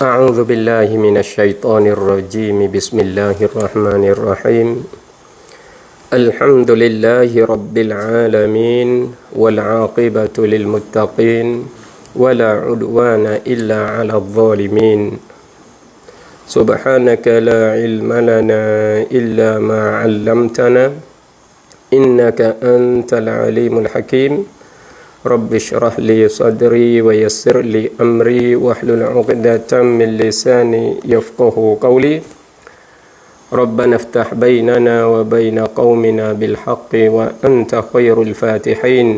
أعوذ بالله من الشيطان الرجيم بسم الله الرحمن الرحيم الحمد لله رب العالمين والعاقبة للمتقين ولا عدوان إلا على الظالمين سبحانك لا علم لنا إلا ما علمتنا إنك أنت العليم الحكيم رب اشرح لي صدري ويسر لي أمري واحلل عقدة من لساني يفقه قولي ربنا افتح بيننا وبين قومنا بالحق وأنت خير الفاتحين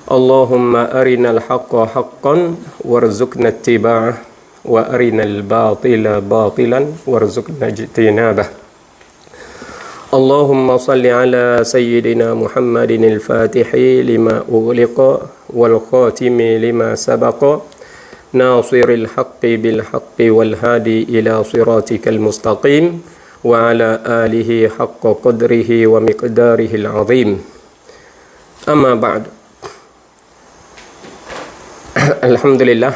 اللهم أرنا الحق حقا وارزقنا اتباعه وأرنا الباطل باطلا وارزقنا اجتنابه اللهم صل على سيدنا محمد الفاتح لما أغلق والخاتم لما سبق ناصر الحق بالحق والهادي إلى صراطك المستقيم وعلى آله حق قدره ومقداره العظيم أما بعد Alhamdulillah,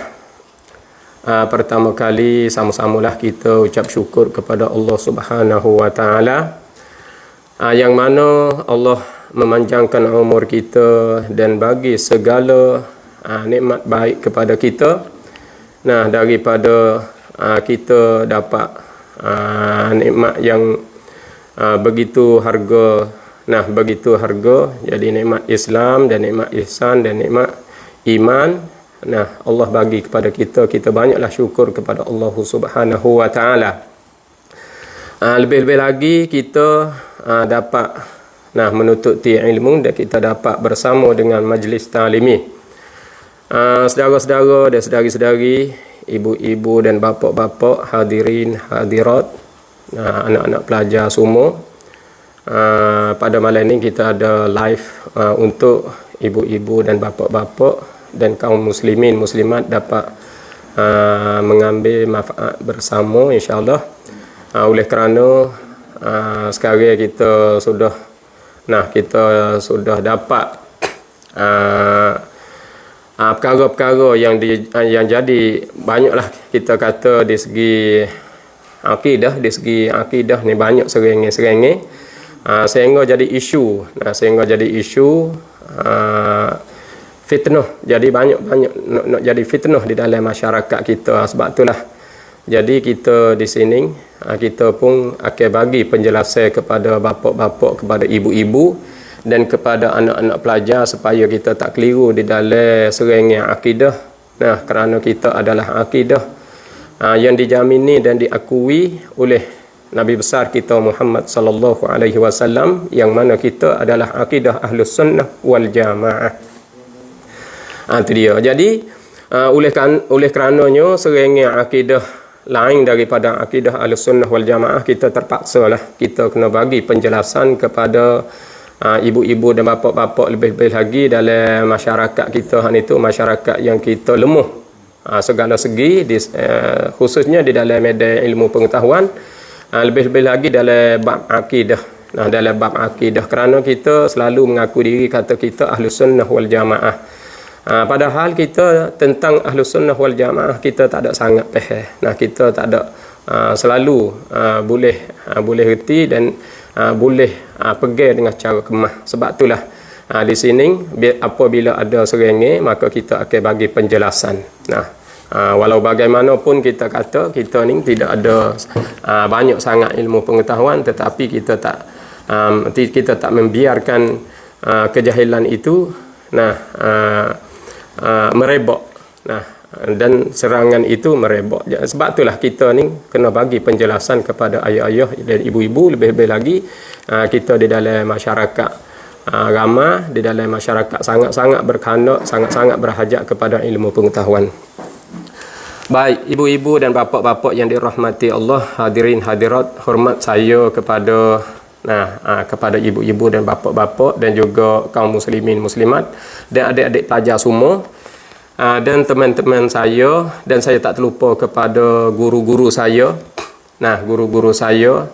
pertama kali sama-samalah kita ucap syukur kepada Allah Subhanahu wa Ta'ala, yang mana Allah memanjangkan umur kita dan bagi segala nikmat baik kepada kita. Nah, daripada kita dapat nikmat yang begitu harga, jadi nikmat Islam dan nikmat ihsan dan nikmat iman. Nah, Allah bagi kepada kita, kita banyaklah syukur kepada Allah Subhanahu wa Ta'ala. Lebih-lebih lagi kita dapat menututi ilmu dan kita dapat bersama dengan majlis ta'limi. Saudara-saudara dan saudari-saudari, ibu-ibu dan bapa-bapa, hadirin, hadirat, anak-anak pelajar semua. Pada malam ini kita ada live untuk ibu-ibu dan bapa-bapa dan kaum muslimin muslimat dapat mengambil manfaat bersama insya-Allah. Oleh kerana sekarang kita sudah dapat perkara-perkara yang jadi banyaklah, kita kata dari segi akidah ni banyak serengih-serengih sehingga jadi isu, fitnah, jadi banyak nak jadi fitnah di dalam masyarakat kita. Sebab itulah jadi kita di sini kita pun akan bagi penjelasan kepada bapa-bapa, kepada ibu-ibu dan kepada anak-anak pelajar supaya kita tak keliru di dalam serengnya akidah. Nah, kerana kita adalah akidah yang dijamini dan diakui oleh Nabi besar kita Muhammad sallallahu alaihi wasallam, yang mana kita adalah akidah Ahlus Sunnah wal Jamaah. Itu dia. Jadi oleh kerananya serengnya akidah lain daripada akidah Ahlussunnah wal Jamaah, kita terpaksalah kita kena bagi penjelasan kepada ibu-ibu dan bapa-bapa, lebih-lebih lagi dalam masyarakat kita itu masyarakat yang kita lemah segala segi, khususnya di dalam medan ilmu pengetahuan, lebih-lebih lagi dalam bab akidah. Dalam bab akidah, kerana kita selalu mengaku diri kata kita Ahlussunnah wal Jamaah. Padahal kita tentang Ahlus Sunnah wal Jamaah kita tak ada sangat faham. Kita tak ada selalu boleh reti dan boleh pegang dengan cara kemah. Sebab itulah di sini apabila ada serengih maka kita akan bagi penjelasan. Walau bagaimanapun kita kata kita ni tidak ada banyak sangat ilmu pengetahuan, tetapi kita tak membiarkan kejahilan itu merebak, dan serangan itu merebak. Sebab itulah kita ni kena bagi penjelasan kepada ayah-ayah dan ibu-ibu, lebih-lebih lagi kita di dalam masyarakat ramah, di dalam masyarakat sangat-sangat berkehendak, sangat-sangat berhajat kepada ilmu pengetahuan. Baik, ibu-ibu dan bapa-bapa yang dirahmati Allah, hadirin hadirat, hormat saya kepada kepada ibu-ibu dan bapa-bapa dan juga kaum muslimin muslimat dan adik-adik pelajar semua, dan teman-teman saya, dan saya tak terlupa kepada guru-guru saya. Guru-guru saya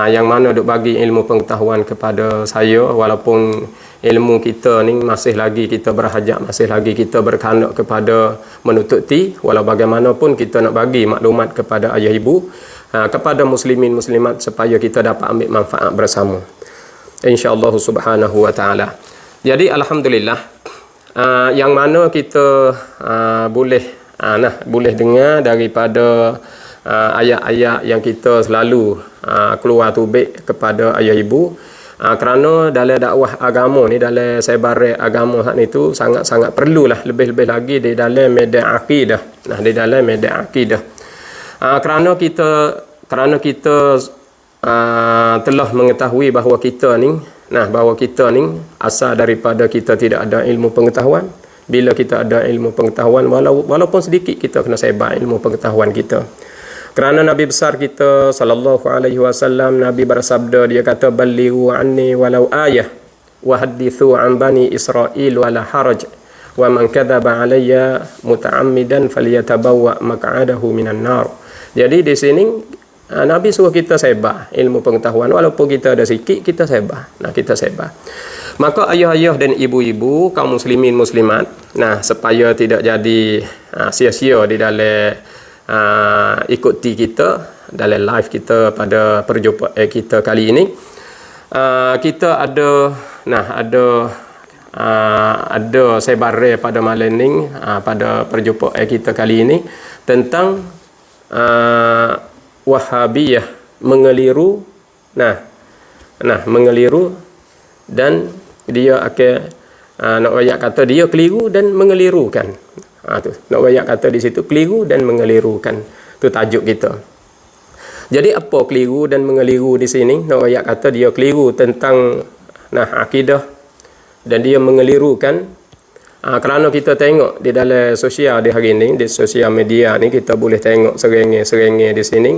yang mana duk bagi ilmu pengetahuan kepada saya, walaupun ilmu kita ni masih lagi kita berhajat, masih lagi kita berkehendak kepada menuntut ti, walau bagaimanapun kita nak bagi maklumat kepada ayah ibu, kepada muslimin muslimat, supaya kita dapat ambil manfaat bersama, insya-Allah subhanahu wa taala. Jadi alhamdulillah, yang mana kita boleh dengar daripada ayat-ayat yang kita selalu keluar tubik kepada ayah ibu, kerana dalam dakwah agama ni, dalam sebar agama hak ni tu sangat-sangat perlulah, lebih-lebih lagi di dalam medan akidah. Di dalam medan akidah, kerana kita telah mengetahui bahawa kita ni asal daripada kita tidak ada ilmu pengetahuan. Bila kita ada ilmu pengetahuan, walaupun sedikit, kita kena sebar ilmu pengetahuan kita. Kerana Nabi besar kita sallallahu alaihi wasallam, Nabi bersabda, dia kata, ballighu anni walau ayah wa hadithu an bani Israil wala haraj wa man kadzaba alayya muta'ammidan falyatabawwa maq'adahu minan nar. Jadi di sini Nabi suruh kita sebar ilmu pengetahuan, walaupun kita ada sikit, kita sebar. Kita sebar. Maka ayah-ayah dan ibu-ibu, kaum muslimin muslimat, supaya tidak jadi sia-sia di dalam ikuti kita dalam live kita pada perjumpaan kita kali ini, kita ada sebar pada malam ni, pada perjumpaan kita kali ini, tentang Wahabiyah mengeliru, mengeliru, dan dia akan nak rakyat kata dia keliru dan mengelirukan. Tu nak rakyat kata di situ keliru dan mengelirukan. Tu tajuk kita. Jadi apa keliru dan mengeliru di sini? Nak rakyat kata dia keliru tentang akidah, dan dia mengelirukan. Kerana kita tengok di dalam sosial di hari ni, di sosial media ni, kita boleh tengok serengeh di sini.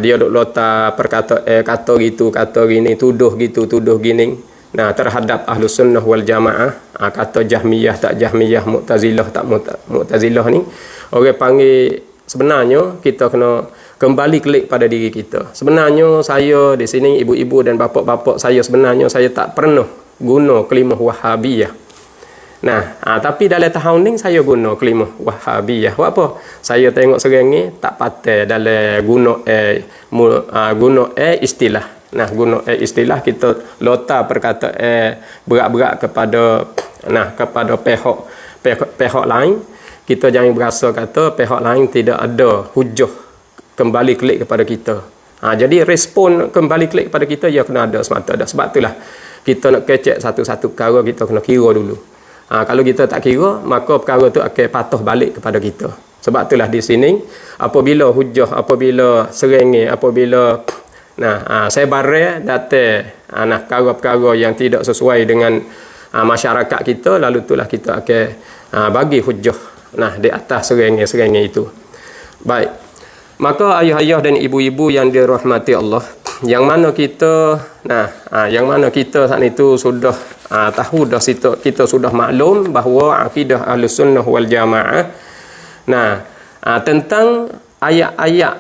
Dia duk lota perkataan, kata gitu, kata gini, tuduh gitu, tuduh gini. Terhadap Ahlus Sunnah wal Jamaah, kata Jahmiyah tak Jahmiyah, Mu'tazilah tak Mu'tazilah ni, orang panggil, sebenarnya kita kena kembali klik pada diri kita. Sebenarnya saya di sini, ibu-ibu dan bapa-bapa saya, sebenarnya saya tak pernah guna kalimah Wahabiyah. Tapi dalam tahun ni saya guna kalimah Wahabiyah. Buat apa? Saya tengok serengeh tak patah dalam guna istilah. Guna istilah, kita lota perkataan berat-berat kepada pihak lain. Kita jangan berasa kata pihak lain tidak ada hujah kembali klik kepada kita. Jadi respon kembali klik kepada kita, ia kena ada semata dah. Sebab itulah kita nak kecek satu-satu perkara, kita kena kira dulu. Kalau kita tak kira, maka perkara tu akan patuh balik kepada kita. Sebab itulah di sini, apabila hujah, apabila serengeh, apabila sebar datang perkara-perkara yang tidak sesuai dengan masyarakat kita, lalu itulah kita akan bagi hujah di atas serengeh-serengeh itu. Baik. Maka ayah-ayah dan ibu-ibu yang dirahmati Allah, yang mana kita saat itu sudah tahu dah, kita sudah maklum bahawa akidah Ahlus Sunnah wal Jamaah tentang ayat-ayat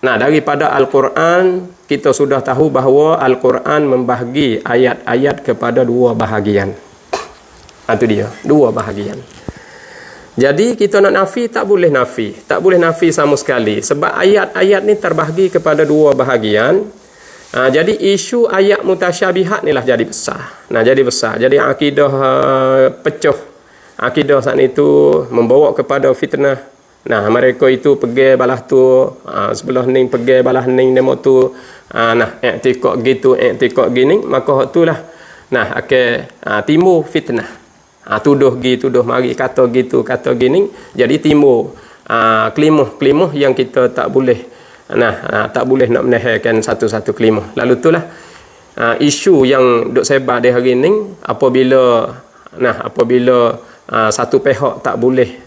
daripada Al-Quran, kita sudah tahu bahawa Al-Quran membahagi ayat-ayat kepada dua bahagian. Itu dia, dua bahagian. Jadi kita nak nafi, tak boleh nafi sama sekali, sebab ayat-ayat ni terbahagi kepada dua bahagian. Jadi isu ayat mutasyabihat ni lah jadi besar. Jadi akidah pecah. Akidah saat itu membawa kepada fitnah. Mereka itu pergi balah tu, sebelah ni pergi balah ni, demo tu i'tikad gitu, i'tikad gini, maka itulah akan timbul fitnah. Tuduh mari, kata gitu, kata gini. Jadi timbul kelimah yang kita tak boleh nak menahankan satu-satu kelimah. Lalu itulah isu yang duk sebar di hari ni, apabila satu pihak tak boleh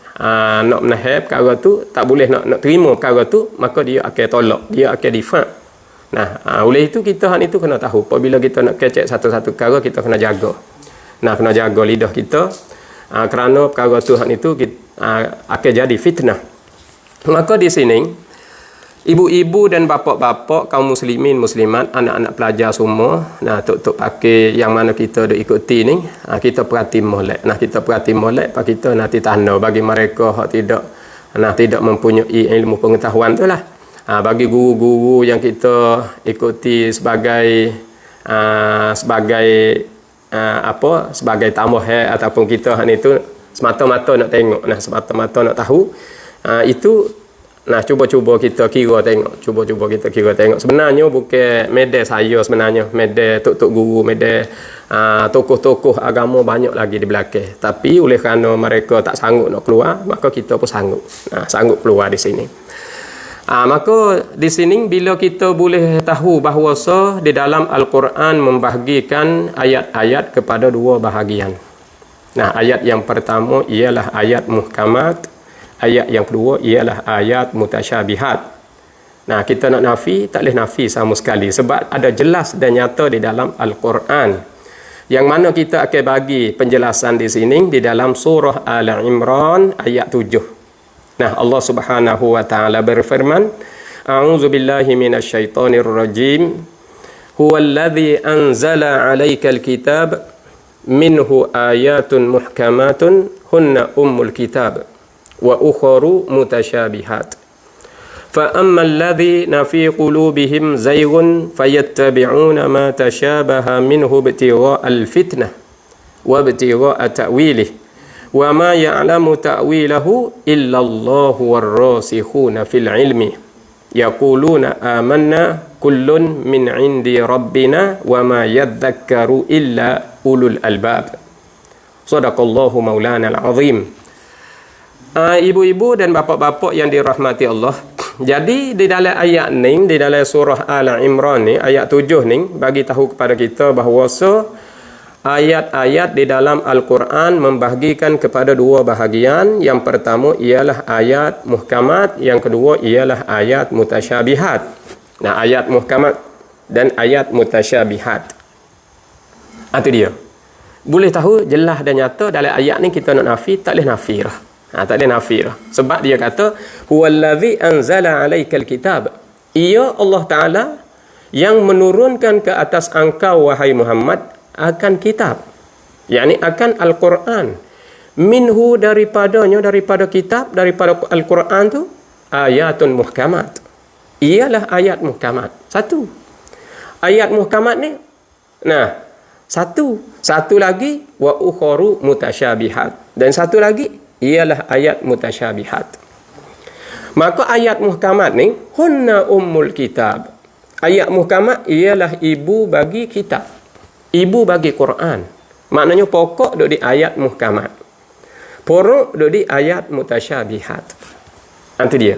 nak menahan perkara tu, tak boleh nak terima perkara tu, maka dia akan tolak, dia akan difak. Oleh itu kita hal itu kena tahu, apabila kita nak kecek satu-satu perkara, kita kena jaga. Kena jaga lidah kita, kerana perkara tu hal itu akan jadi fitnah. Maka di sini Ibu-ibu dan bapa-bapa, kaum muslimin, muslimat, anak-anak pelajar semua, nah tok pakai yang mana kita duk ikuti ni, kita perhati molek. Nah kita perhati molek, pak kita nanti tanda bagi mereka hak tidak mempunyai ilmu pengetahuan tu lah. Bagi guru-guru yang kita ikuti sebagai sebagai tambahan ataupun kita hak ni tu semata-mata nak tengok, nah semata-mata nak tahu, itu. Nah, cuba-cuba kita kira tengok. Cuba-cuba kita kira tengok. Sebenarnya bukan medal saya sebenarnya. Medal tok-tok guru, medal tokoh-tokoh agama banyak lagi di belakang. Tapi oleh kerana mereka tak sanggup nak keluar, maka kita pun sanggup. Sanggup keluar di sini. Maka di sini bila kita boleh tahu bahawa di dalam Al-Quran membahagikan ayat-ayat kepada dua bahagian. Nah, ayat yang pertama ialah ayat muhkamat. Ayat yang kedua ialah ayat mutasyabihat. Nah, kita nak nafi, tak boleh nafi sama sekali. Sebab ada jelas dan nyata di dalam Al-Quran. Yang mana kita akan bagi penjelasan di sini di dalam surah Al-Imran ayat 7. Nah, Allah Subhanahu wa taala berfirman, A'udzu billahi minasyaitonir rajim. Huwallazi anzala 'alaikal kitab minhu ayatun muhkamatun hunna ummul kitab. Wa ukharu mutasyabihat. Fa ammal ladzina fi qulubihim zayghun fayattabi'una ma tashabaha minhu ibtigha'al fitnah wa ibtigha'a ta'wilih wa ma ya'lamu ta'wilahu illa Allahu war-rasikhuna fil ilmi yaquluna amanna kullun min 'indi rabbina wa ma yadhakkaru illa ulul albab. Shadaqallahu maulana al-azim. Ibu-ibu dan bapa-bapa yang dirahmati Allah. Jadi di dalam ayat ni, di dalam surah Al-Imran ni, ayat 7 ni, bagi tahu kepada kita bahawa ayat-ayat di dalam Al-Quran membahagikan kepada dua bahagian. Yang pertama ialah ayat muhkamat, yang kedua ialah ayat mutasyabihat. Nah, ayat muhkamat dan ayat mutasyabihat. Itu dia. Boleh tahu jelas dan nyata dalam ayat ni kita nak nafi, tak boleh nafi lah. Tak ada nafi lah. Sebab dia kata huwallazi anzala 'alaikal kitab. Ia Allah Taala yang menurunkan ke atas engkau wahai Muhammad akan kitab. yakni akan Al-Quran. Minhu daripada kitab, daripada Al-Quran tu ayatun muhkamat. Ialah ayat muhkamat. Satu. Ayat muhkamat ni satu lagi wa ukharu mutasyabihat. Dan satu lagi ialah ayat mutasyabihat. Maka ayat muhkamat ni hunna ummul kitab. Ayat muhkamat ialah ibu bagi kitab, ibu bagi Quran. Maknanya pokok duduk di ayat muhkamat, porok duduk di ayat mutasyabihat. Itu dia.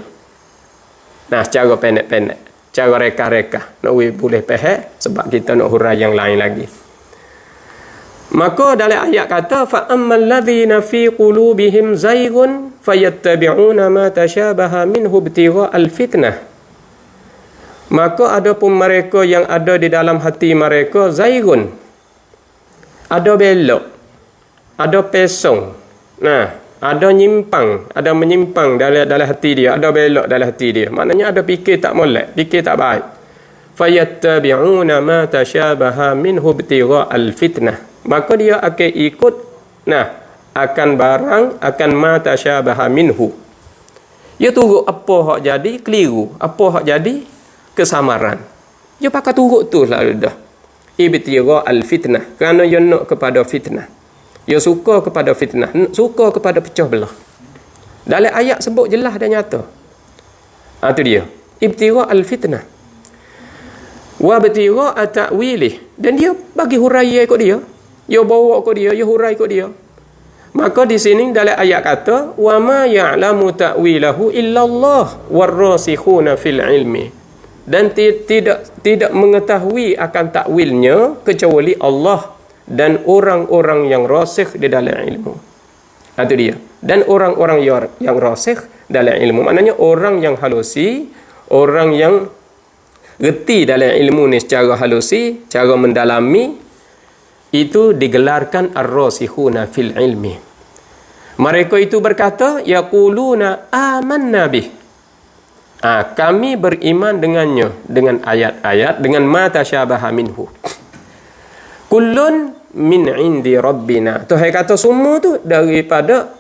Nah, secara pendek-pendek, cara reka-reka nak boleh faham, sebab kita nak hurai yang lain lagi. Maka dalam ayat kata fa ammal ladzina fi qulubihim zayghun fayattabi'una ma tashabaha minhu ibtigha'al fitnah. Maka adapun mereka yang ada di dalam hati mereka zayghun, ada belok, ada pesong. Ada nyimpang, ada menyimpang dalam hati dia, ada belok dalam hati dia. Maknanya ada fikir tak molek, fikir tak baik. Fayattabi'una ma tashabaha minhu ibtigha'al fitnah. Maka dia akan ikut akan barang, akan ma tashabaha minhu. Dia turut apa hak jadi keliru, apa hak jadi kesamaran. Dia pakai turut tu lah dah. Ibtigha'al fitnah, kerana dia nak kepada fitnah. Dia suka kepada fitnah, suka kepada pecah belah. Dalam ayat sebut jelas dan nyata. Itu dia. Ibtigha'al fitnah. Wa ibtigha'a ta'wilih. Dan dia bagi huraian ikut dia. Dia bawa ikut dia, dia hurai ikut dia. Maka di sini dalam ayat kata wa ma ya'lamu ta'wilahu illallah warrasikhuna fil ilmi. Dan tidak mengetahui akan takwilnya kecuali Allah dan orang-orang yang rasikh di dalam ilmu. Itu dia. Dan orang-orang yang rasikh dalam ilmu, maknanya orang yang halusi, orang yang reti dalam ilmu ni secara halusi, cara mendalami, itu digelarkan ar-rasikhuna fil ilmi. Mereka itu berkata yaquluna amanna bih. Kami beriman dengannya, dengan ayat-ayat, dengan ma tasyabaha minhu. Kullun min indi rabbina. Tuhan kata semua tu daripada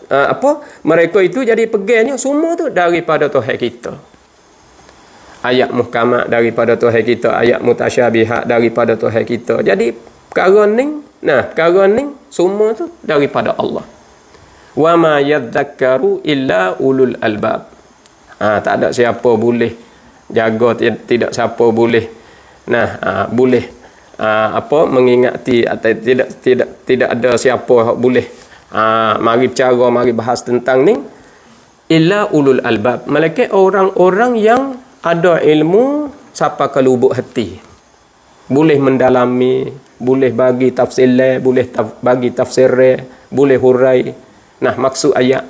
mereka itu jadi pegangnya semua tu daripada Tuhan kita. Ayat muhkamat daripada Tuhan kita, ayat mutasyabihat daripada Tuhan kita. Jadi perkara ni semua tu daripada Allah. Wa ma yadhakkaru illa ulul albab. Tak ada siapa boleh jaga, tidak siapa boleh boleh mengingati, atau tidak ada siapa boleh mari bicara, mari bahas tentang ni illa ulul albab, malaikat orang-orang yang ada ilmu sampai ke lubuk hati, boleh mendalami, boleh bagi tafsir, boleh bagi tafsir, boleh hurai maksud ayat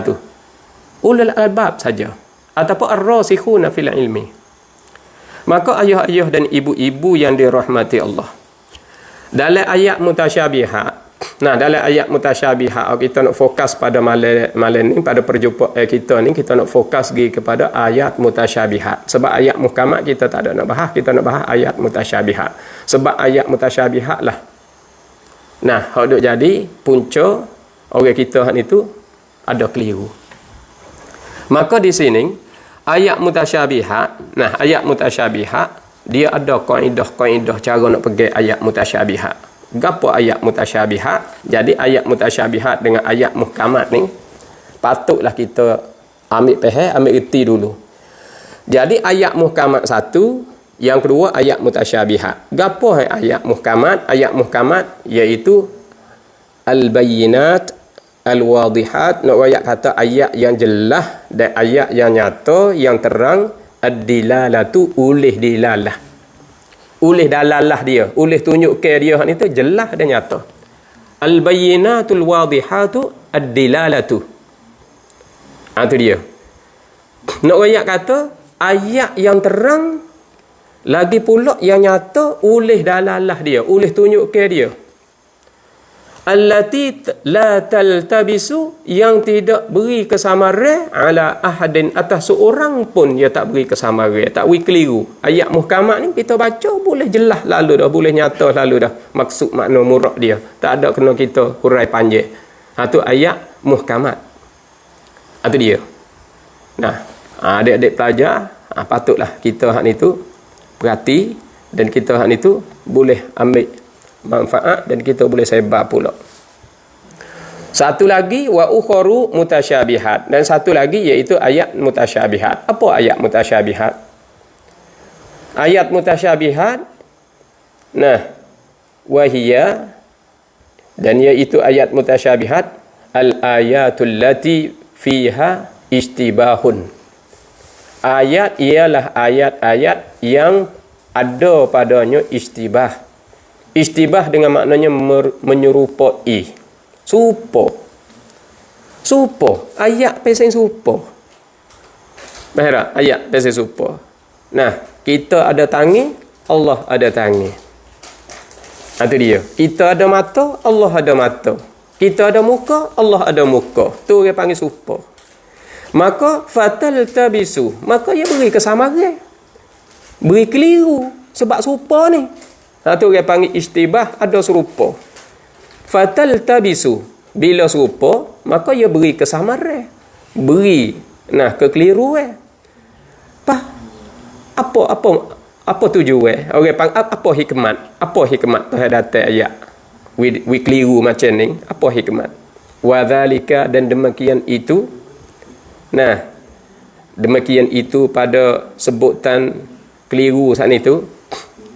tu ulul albab saja, ataupun ar-rasikhuna fil ilmi. Maka ayah-ayah dan ibu-ibu yang dirahmati Allah, dalam ayat mutasyabihat, dalam ayat mutasyabihat kita nak fokus pada malam ni, pada perjumpaan kita ni, kita nak fokus pergi kepada ayat mutasyabihat. Sebab ayat muhkamat kita tak ada nak bahas, kita nak bahas ayat mutasyabihat. Sebab ayat mutasyabihat lah hak duk jadi punca orang kita hak itu ada keliru. Maka di sini ayat mutasyabihat, ayat mutasyabihat dia ada kaedah-kaedah cara nak pegang ayat mutasyabihat. Gapo ayat mutasyabihat? Jadi ayat mutasyabihat dengan ayat muhkamat ni patutlah kita ambil faham, ambil erti dulu. Jadi ayat muhkamat satu, yang kedua ayat mutasyabihat. Gapo ayat muhkamat? Ayat muhkamat iaitu al-bayyinat al-wadihat, nak ayat kata ayat yang jelas dan ayat yang nyata, yang terang. Ad-dilalatu ulih dilalah, ulih dalalah dia, ulih tunjuk ke dia ni tu jelas dan nyata. Al-bayyinatul wadihatu ad-dilalatu, tu dia. Nak ayat kata ayat yang terang lagi pula yang nyata, ulih dalalah dia, ulih tunjuk ke dia. Allati la taltabisu, yang tidak beri kesamaran ala ahadin, atas seorang pun dia tak beri kesamaran, tak beri keliru. Ayat muhkamat ni kita baca boleh jelas lalu dah, boleh nyata lalu dah maksud makna murad dia, tak ada kena kita hurai panjang. Tu ayat muhkamat. Tu dia. Adik-adik pelajar patutlah kita hak ni tu perhati, dan kita hak ni tu boleh ambil manfaat, dan kita boleh sebar pula. Satu lagi wa ukharu mutasyabihat, dan satu lagi iaitu ayat mutasyabihat. Apa ayat mutasyabihat? Ayat mutasyabihat wahia, dan iaitu ayat mutasyabihat al-ayatul lati fiha istibahun. Ayat ialah ayat-ayat yang ada padanya istibah. Istibah dengan maknanya menyerupai, serupa. Ayat pasal serupa. Bahagia ayat pasal serupa. Kita ada tangan, Allah ada tangan. Itu dia. Kita ada mata, Allah ada mata. Kita ada muka, Allah ada muka. Tu orang panggil serupa. Maka fatal tabisu, maka ia beri kesamaran, beri keliru sebab serupa ni. Tu orang panggil istibah, ada serupa. Fatal tabisu, bila serupa maka ia beri kesamaran, beri kekeliruan. Apa tujuan? Orang panggil apa hikmat? Apa hikmat Tuhan datang ayat we keliru macam ni? Apa hikmat? Wa dzalika, dan demikian itu. Demikian itu pada sebutan keliru saat itu.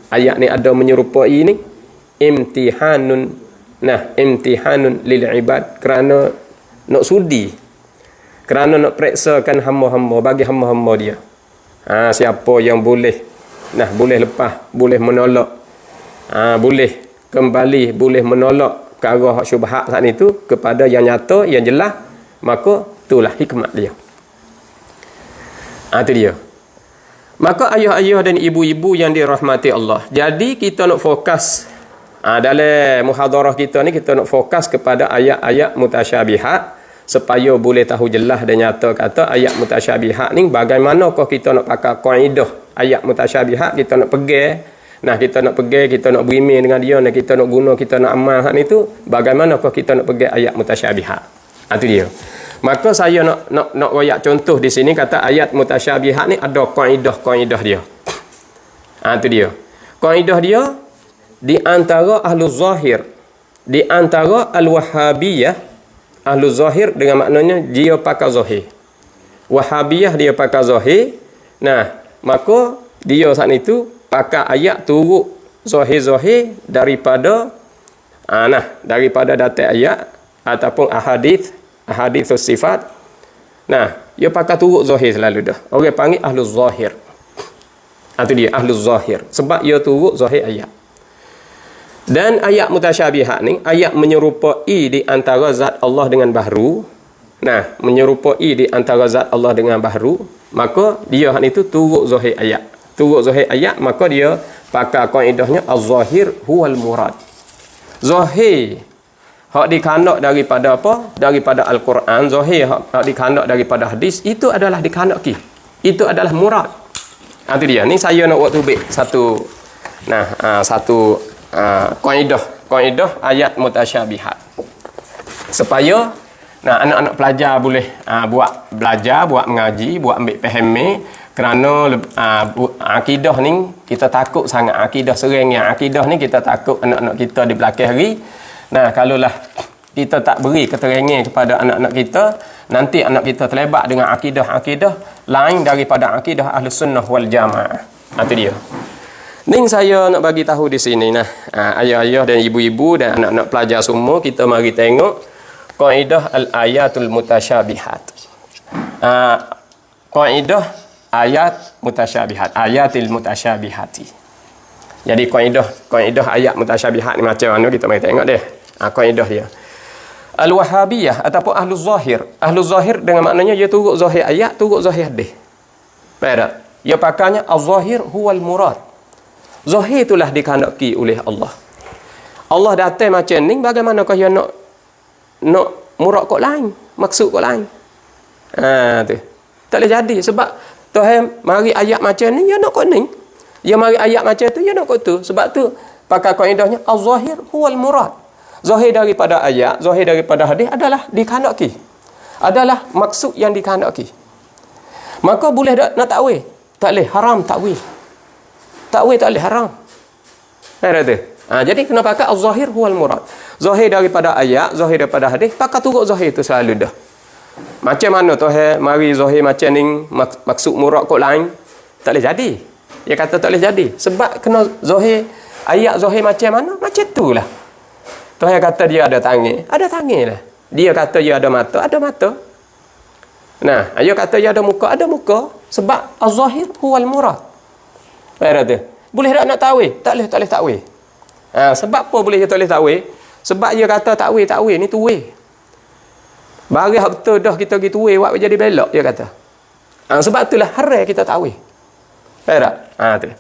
Ayat ni ada menyerupai ni imtihanun lil ibad, kerana nak sudi, kerana nak periksakan hamba-hamba, bagi hamba-hamba dia. Siapa yang boleh boleh lepas, boleh menolak, boleh kembali, boleh menolak ke arah syubhat saat itu kepada yang nyata, yang jelas, maka itulah hikmat dia. Itu dia. Maka ayah-ayah dan ibu-ibu yang dirahmati Allah, jadi kita nak fokus dalam muhadarah kita ni, kita nak fokus kepada ayat-ayat mutasyabihat, supaya boleh tahu jelas dan nyata kata ayat mutasyabihat ni bagaimanakah kita nak pakai kaedah ayat mutasyabihat, kita nak pegang. Nah, kita nak pegang, kita nak berimeh dengan dia, nah kita nak guna, kita nak amal hak ni tu, bagaimanakah kita nak pegang ayat mutasyabihat. Itu dia. Maka saya nak royak contoh di sini kata ayat mutasyabihat ni ada kaedah dia. Itu dia. Kaedah dia di antara ahlu zahir, di antara al-Wahhabiyah, ahlu zahir dengan maknanya dia pakai zahir. Wahhabiyah dia pakai zahir. Nah, maka dia saat itu pakai ayat turut zahir-zahir daripada daripada datang ayat ataupun ahadith sifat. Nah, dia pakai turut zahir selalu dah. Orang panggil ahlu zahir. Itu dia ahlu zahir. Sebab dia turut zahir ayat. Dan ayat mutasyabihat ni, ayat menyerupai di antara zat Allah dengan baharu. Nah, menyerupai di antara zat Allah dengan baharu, maka dia hak itu turut zahir ayat. Turut zahir ayat, maka dia pakai kaedahnya az-zahir huwal murad. Zahir hak dikhanak daripada apa? Daripada Al-Quran. Zahir hak dikhanak daripada hadis, itu adalah dikhanaki. Itu adalah murad. Itu dia. Ni saya nak buat tubik satu kaedah ayat mutasyabihat. Supaya anak-anak pelajar boleh buat belajar, buat mengaji, buat ambil faham. Kerana akidah ni kita takut sangat, akidah sering yang akidah ni kita takut anak-anak kita di belakang hari. Nah, kalaulah kita tak beri keterangan kepada anak-anak kita, nanti anak kita terlibat dengan akidah-akidah lain daripada akidah Ahlus Sunnah wal Jamaah. Itu dia. Ni saya nak bagi tahu di sini ayah-ayah dan ibu-ibu dan anak-anak pelajar semua, kita mari tengok kaedah al-ayatul mutasyabihat. Kaedah ayat mutasyabihat, ayatil mutasyabihati. Jadi kaedah ayat mutasyabihat ni macam mana, kita mari tengok deh. Kaedah dia. Al-Wahhabiyah ataupun ahlu zahir. Ahlu zahir dengan maknanya dia turut zahir ayat, turut zahir hadis. Baik. Dia pakainya az-zahir huwal murad. Zahir itulah dikehendaki oleh Allah. Allah datang macam ni, bagaimanakah dia nak murad kok lain, maksud kok lain. Tu. Tak boleh jadi sebab Tuhan mari ayat macam ni, dia nak kok ni. Dia mari ayat macam tu, dia nak kok tu. Sebab tu pakai kaedahnya az-zahir huwal murad. Zahir daripada ayat, zahir daripada hadis adalah dikehendaki. Adalah maksud yang dikehendaki. Maka boleh nak takwil? Tak boleh, haram takwil. Takwil tak boleh, haram. Jadi kena pakai az-zahir huwal murad. Zahir daripada ayat, zahir daripada hadis, pakai turut zahir tu selalu dah. Macam mana Tuhan mari zahir macam ni, maksud murad kok lain? Tak boleh jadi. Dia kata tak boleh jadi. Sebab kena zahir, ayat zahir macam mana? Macam tu lah. Tuhan kata dia ada tangan. Ada tangan lah. Dia kata dia ada mata. Ada mata. Nah, dia kata dia ada muka. Ada muka. Sebab az-zahir huwal murad. Baik tu. Boleh tak nak takwil? Tak boleh takwil. Sebab apa boleh dia tak boleh takwil? Sebab dia kata takwil ni tuwil. Bagi hak betul dah kita gitu tuwil buat jadi belok, dia kata. Sebab itulah haram kita takwil. Baik tak? Tu.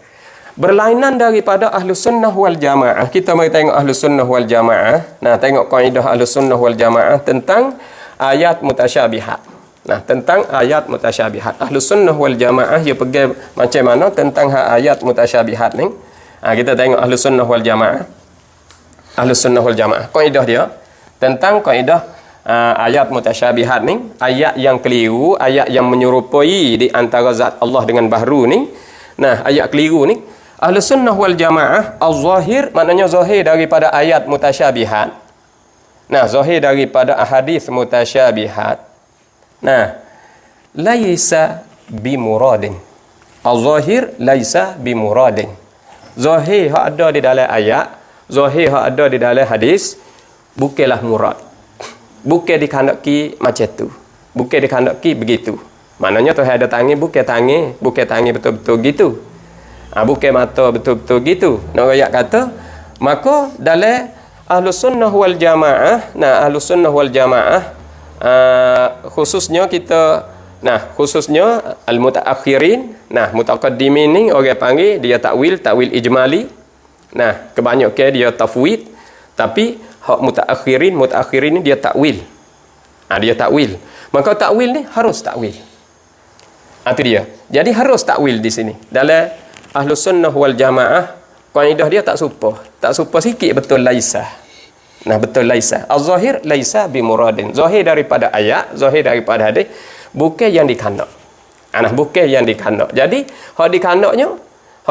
Berlainan daripada Ahlus Sunnah wal Jamaah. Kita mari tengok Ahlus Sunnah wal Jamaah. Nah, tengok kaedah Ahlus Sunnah wal Jamaah tentang ayat mutasyabihat. Nah, tentang ayat mutasyabihat. Ahlus Sunnah wal Jamaah dia pegang macam mana tentang ayat mutasyabihat ni. Kita tengok Ahlus Sunnah wal Jamaah. Ahlus Sunnah wal Jamaah. Kaedah dia tentang kaedah ayat mutasyabihat ni, ayat yang keliru, ayat yang menyerupai di antara zat Allah dengan baharu ni. Nah, ayat keliru ni, Ahlus Sunnah wal Jamaah, az-zahir maknanya zahir daripada ayat mutasyabihat. Nah, zahir daripada ahadits mutasyabihat. Nah, laisa bimuradin. Az-zahir laisa bimuradin. Zahir hak ada di dalam ayat, zahir hak ada di dalam hadis, bukanlah murad. Bukan dikehendaki macam tu. Bukan dikehendaki begitu. Maknanya Tuhan ada tangan, bukan tangan betul-betul gitu. Bukan mata betul-betul gitu. Nak ayat kata, maka dalam Ahlus Sunnah wal Jamaah, Ahlus Sunnah wal Jamaah, khususnya al-mutaakhirin, mutaqaddimin ni orang panggil dia takwil ijmali. Kebanyakan dia tafwid, tapi hak mutaakhirin ni dia takwil. Dia takwil. Maka takwil ni harus takwil. Itu dia. Jadi harus takwil di sini. Dalam Ahlus Sunnah wal Jamaah, kaedah dia tak serupa. Tak serupa sikit betul laisa. Nah, betul laisa. Az-zahir laisa bimuradin. Zahir daripada ayat, zahir daripada hadis, bukan yang dikanak. Nah, bukan yang dikanak. Jadi, hak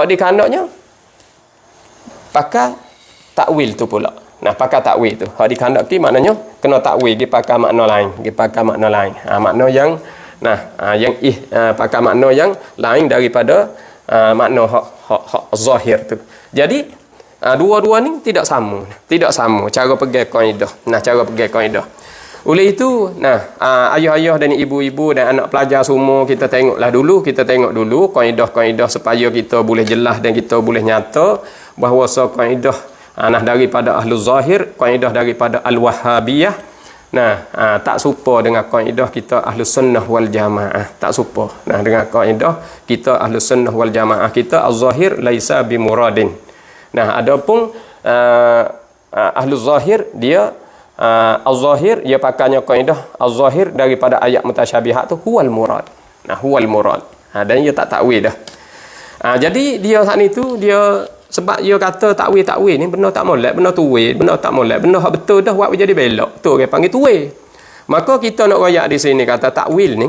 dikanaknya pakai takwil tu pula. Nah, pakai takwil tu. Hak dikandak ki maknanya kena takwil, dia pakai makna lain, dia pakai makna lain. Makna yang pakai makna yang lain daripada makna hak zahir tu. Jadi dua-dua ni tidak sama cara pegang kaedah. Nah, cara pegang kaedah. Oleh itu, ayah-ayah dan ibu-ibu dan anak pelajar semua, kita tengok dulu kaedah-kaedah supaya kita boleh jelas dan kita boleh nyata bahawa kaedah daripada Ahlul Zahir, kaedah daripada Al-Wahhabiyah, tak serupa dengan kaedah kita Ahlus Sunnah wal Jamaah. Tak serupa. Dengan kaedah kita Ahlus Sunnah wal Jamaah, kita Az-Zahir laisa bimuradin. Adapun Ahlul Zahir, dia Az-Zahir, dia pakainya kaedah Az-Zahir daripada ayat mutasyabihat tu huwal murad. Huwal murad. Dan dia tak takwil dah. Jadi dia saat itu, dia sebab dia kata takwil ni benda tak molek, benda tuwil, benda tak molek, benda hak betul dah buat jadi belok. Tu orang panggil tuwil. Maka kita nak royak di sini kata takwil ni,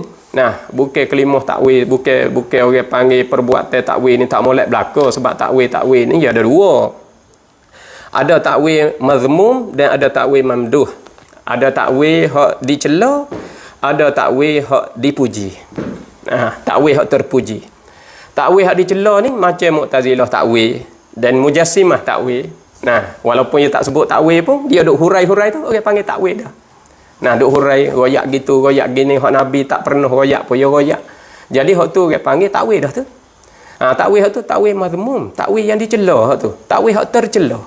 bukan kelimah takwil, bukan orang panggil perbuatan takwil ni tak molek belaka, sebab takwil ni dia ada dua. Ada takwil mazmum dan ada takwil mamduh. Ada takwil hak dicela, ada takwil hak dipuji. Takwil hak terpuji. Takwil hak dicela ni macam Mu'tazilah takwil dan Mujassimah takwil. Walaupun dia tak sebut takwil pun, dia duk hurai-hurai tu orang panggil takwil dah. Duk hurai, royak gitu, royak gini, hak Nabi tak pernah royak pun dia royak. Jadi hak tu orang panggil takwil dah tu. Takwil hak tu takwil mazmum, takwil yang dicela hak tu, takwil hak tercela.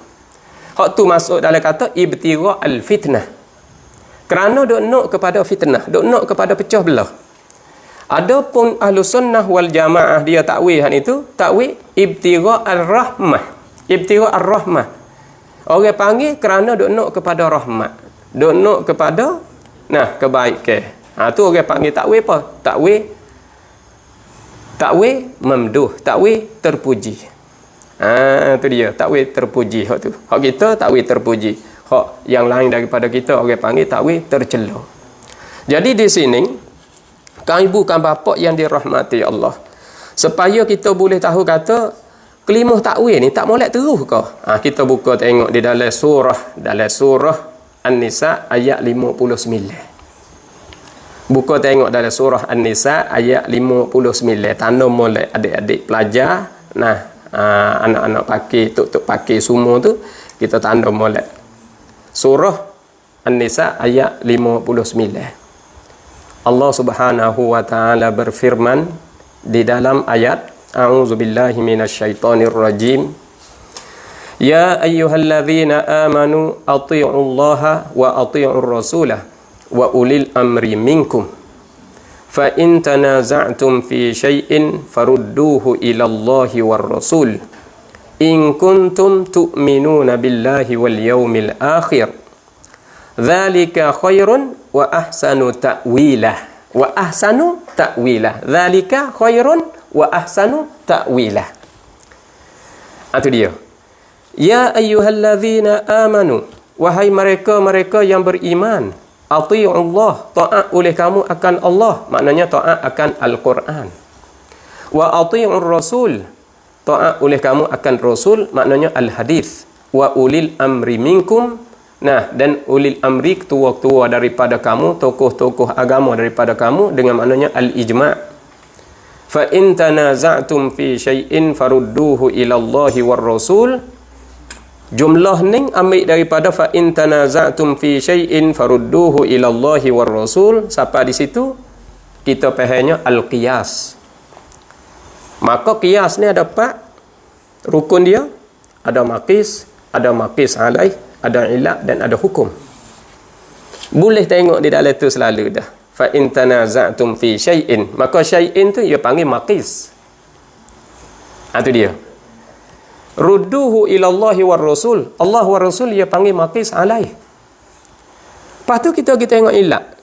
Hak tu masuk dalam kata ibtigha al-fitnah. Kerana duk nak kepada fitnah, duk nak kepada pecah belah. Adapun Ahlus Sunnah wal Jamaah, dia takwil hak itu, takwil ibtigha ar-rahmah. Ibtigha ar-rahmah. Orang panggil kerana duk nak kepada rahmat, duk nak kepada kebaikan. Tu orang panggil takwil apa? Takwil mamduh, takwil terpuji. Tu dia, takwil terpuji hak tu. Hak kita takwil terpuji. Hak yang lain daripada kita orang panggil takwil tercela. Jadi di sini kan ibu kan bapa yang dirahmati Allah, supaya kita boleh tahu kata kelimah takwil ni tak molek terus ke? Kita buka tengok di dalam surah An-Nisa ayat 59. Buka tengok dalam surah An-Nisa ayat 59. Tanda molek adik-adik pelajar, anak-anak pakai, tok-tok pakai semua tu, kita tanda molek. Surah An-Nisa ayat 59. Allah Subhanahu wa taala berfirman di dalam ayat A'udzubillahi minasyaitonir rajim. Ya ayyuhalladzina amanu athi'ullaha wa athi'ur rasulah wa ulil amri minkum. Fa in tanaza'tum fi syai'in farudduhu ila Allahi war rasul. In kuntum tu'minuna billahi wal yawmil akhir. Dzalika khairun wa ahsanu ta'wilah. Dzalika khairun wa ahsanu ta'wilah. Itu dia. Ya ayyuhalladzina amanu, wahai mereka yang beriman, ati'ullah, taat oleh kamu akan Allah, maknanya taat akan Al-Quran. Wa ati'ur rasul, taat oleh kamu akan Rasul, maknanya Al-Hadis. Wa ulil amri minkum, dan ulil amri, ketua-ketua daripada kamu, tokoh-tokoh agama daripada kamu, dengan maknanya al-ijma'. Fa in tanaza'tum fi syai'in farudduhu ila Allahi war rasul. Jumlah ni ambil daripada fa in tanaza'tum fi syai'in farudduhu ila Allahi war rasul. Sampai di situ kita fahamnya al-qiyas. Maka qiyas ni ada 4 rukun dia. Ada maqis alaih, ada ilat dan ada hukum. Boleh tengok di dalam tu selalu dah. Fa in tanaza'tum fi syai'in, maka syai'in tu dia panggil maqis. Itu dia. Rudduhu ila Allahi war rasul. Allah war rasul dia panggil maqis alaih. Lepas tu kita tengok ilat.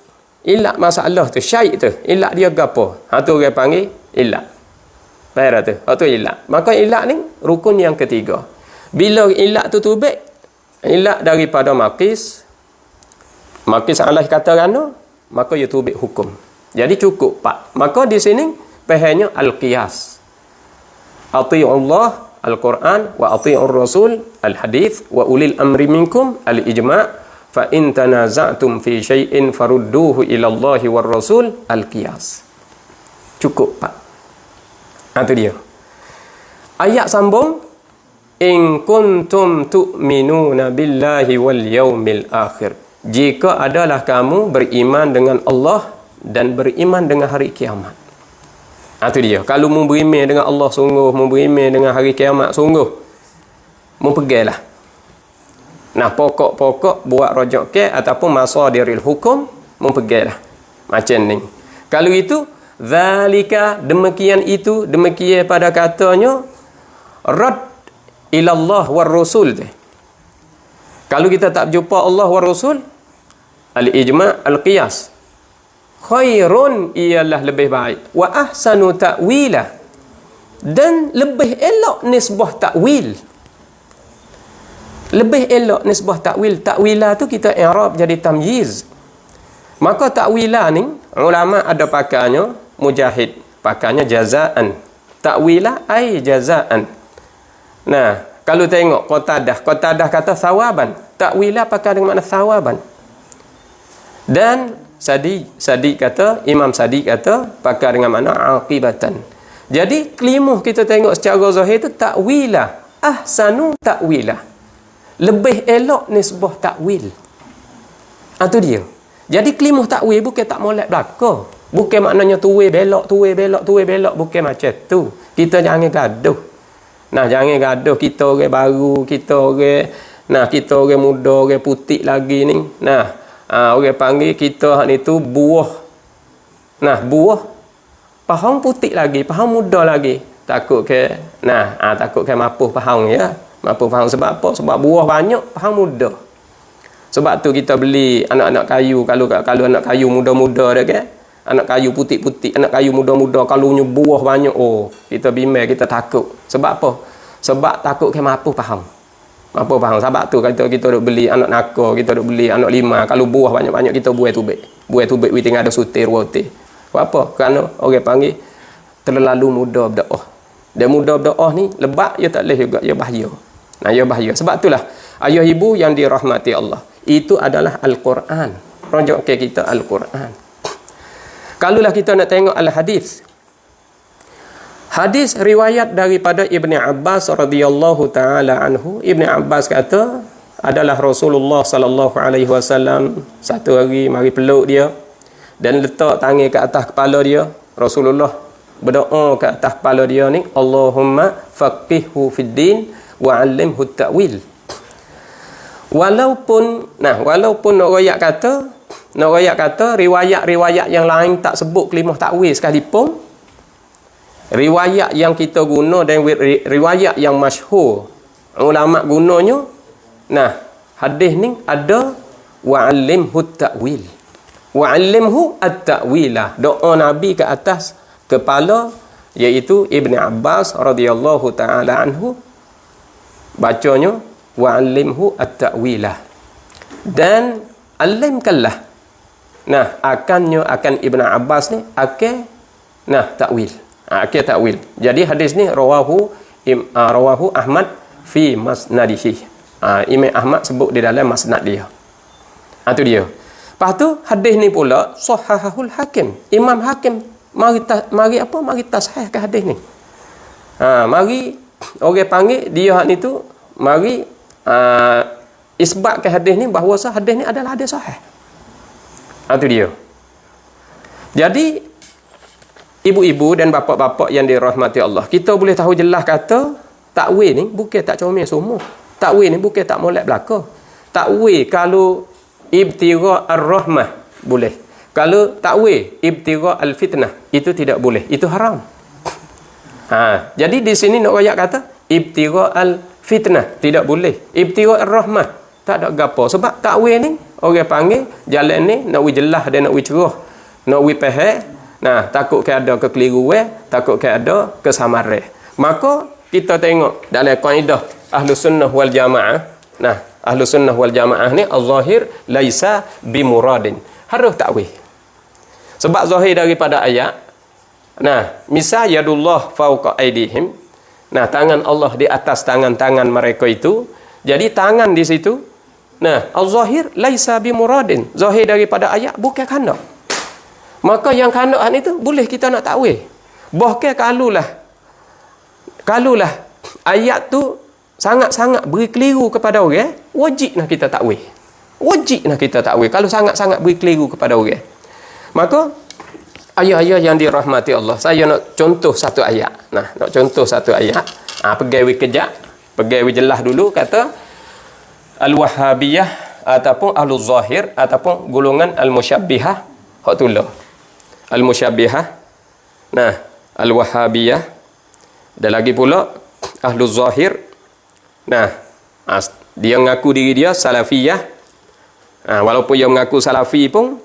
Ilak masalah tu, syait tu. Ilak dia gapo? Tu orang panggil ilak. Faham tu? Tu ilak. Maka ilak ni rukun yang ketiga. Bila ilak tu tubik, ilak daripada makis Allah kata rana, maka ia tubik hukum. Jadi cukup pak. Maka di sini pahamnya al-qiyas. Ati'ullah al-Quran wa ati'ur rasul al-hadith wa ulil amri minkum al-ijma' fa in tanaza'tum fi syai'in farudduhu ila Allah war rasul al-qiyas. Cukup pak. Itu dia. Ayat sambung, in kuntum tu'minuna billahi wal yaumil akhir. Jika adalah kamu beriman dengan Allah dan beriman dengan hari kiamat. Itu dia. Kalau mu beriman dengan Allah sungguh, mu beriman dengan hari kiamat sungguh, mu pegailah. Nah, pokok-pokok buat rojak ke ataupun masadiril hukum, mu pegailah. Macam ni. Kalau itu, zalika, demikian itu, demikian pada katanya, rad ilallah war rasul. Kalau kita tak jumpa Allah war rasul, al-ijma' al-qiyas, khairun, ialah lebih baik, wa ahsanu ta'wila, dan lebih elok nisbah ta'wil. Lebih elok nisbah ta'wil. Ta'wila tu kita i'rab jadi tamyiz. Maka ta'wila ni ulama ada pakainya, Mujahid pakainya jazaan. Ta'wila ai jazaan. Nah, kalau tengok Qatadah kata sawaban. Ta'wila pakai dengan makna sawaban. Dan Sadi kata, Imam Sadi kata pakai dengan makna aqibatan. Jadi kelimah kita tengok secara zahir tu ta'wila, ahsanu ta'wila. Lebih elok nisbah ta'wil. Itu dia. Jadi kelimah ta'wil bukan tak molek belaka. Bukan maknanya tuwe belok. Bukan macam tu. Kita jangan gaduh. Nah, jangan gaduh. Kita orang baru, kita orang muda, orang putih lagi ni. Nah, orang panggil kita ni tu buah. Nah, buah pahang putih lagi, pahang muda lagi. Takut ke mapuh pahang ya. Mapuh pahang sebab apa? Sebab buah banyak, pahang muda. Sebab tu kita beli anak-anak kayu, kalau anak kayu muda-muda dah ke, anak kayu putih-putih, anak kayu muda-muda, kalau buah banyak, kita bimbang, kita takut. Sebab apa? Sebab takut ke mapuh pahang. Mapuh pahang. Sebab tu kita duk beli anak naka, kita duk beli anak lima, kalau buah banyak-banyak kita buah tubik. Buah tubik we tinggal ada sutir watir. Apa? Kerana orang panggil terlalu muda berdoa. Dia muda berdoa ni lebat, dia tak boleh juga, dia bahaya. Nah, ia bahaya. Sebab itulah ayah ibu yang dirahmati Allah, itu adalah Al-Quran. Rujuk ke kita Al-Quran. Kalulah kita nak tengok al-hadis. Hadis riwayat daripada Ibn Abbas radhiyallahu taala anhu. Ibn Abbas kata adalah Rasulullah sallallahu alaihi wasallam satu hari mari peluk dia dan letak tangan ke atas kepala dia. Rasulullah berdoa ke atas kepala dia ni, Allahumma faqihhu fid din wa 'allimhu ta'wil. Walaupun nak royak kata riwayat-riwayat yang lain tak sebut kalimah ta'wil sekalipun, riwayat yang kita guna dan riwayat yang masyhur ulama gunanya, nah hadis ni ada wa 'allimhu ta'wil, wa 'allimhu at-ta'wilah, doa Nabi ke atas kepala iaitu Ibn Abbas radhiyallahu taala anhu, bacanya wa'allimhu at-ta'wilah, dan alimkanlah. Nah, akan Ibn Abbas ni ta'wil. Ta'wil. Jadi hadis ni rawahu Ahmad fi masnadihi. Imam Ahmad sebut di dalam masnad dia. Itu dia. Lepas tu hadis ni pula sahahul Hakim. Imam Hakim mari tasahihkan hadis ni. Mari orang panggil dia ni tu mari isbatkan hadis ni bahawa hadis ni adalah hadis sahih. Itu dia. Jadi ibu-ibu dan bapa-bapa yang dirahmati Allah, kita boleh tahu jelas kata takwil ni bukan tak comel semua. Takwil ni bukan tak molek belaka. Takwil kalau ibtigha ar-rahmah boleh. Kalau takwil ibtigha al-fitnah itu tidak boleh. Itu haram. Jadi di sini nak royak kata ibtigha al-fitnah tidak boleh. Ibtigha ar-rahmah tak ada gapo. Sebab takwil ni orang panggil jalan ni nak wi jelas dia nak wi cerah, nak wi faham. Nah, takut ke ada kekeliruan, takut ke ada kesamaran. Maka kita tengok dalam kaedah Ahlus Sunnah wal Jamaah. Nah, Ahlus Sunnah wal Jamaah ni az-zahir laisa bimuradin. Harus takwil. Sebab zahir daripada ayat. Nah, misal yadullah fawqa aydihim. Nah, tangan Allah di atas tangan-tangan mereka itu. Jadi tangan di situ. Nah, az-zahir laisa bimuradin. Zahir daripada ayat bukan kena. Maka yang kandaan itu boleh kita nak takwil. Bahkan kalulah ayat tu sangat-sangat beri keliru kepada orang, wajib nak kita takwil. Wajib nak kita takwil kalau sangat-sangat beri keliru kepada orang. Maka ayat-ayat yang dirahmati Allah, saya nak contoh satu ayat. Nah, nak contoh satu ayat. Pegawai kejap, pegawai jelas dulu kata Al-Wahhabiyah ataupun Ahlul Zahir ataupun golongan Al-Musyabbihah hak tulah. Al-Musyabbihah, nah, Al-Wahhabiyah, dan lagi pula Ahlul Zahir. Nah, dia mengaku diri dia Salafiyah. Walaupun dia mengaku Salafi pun,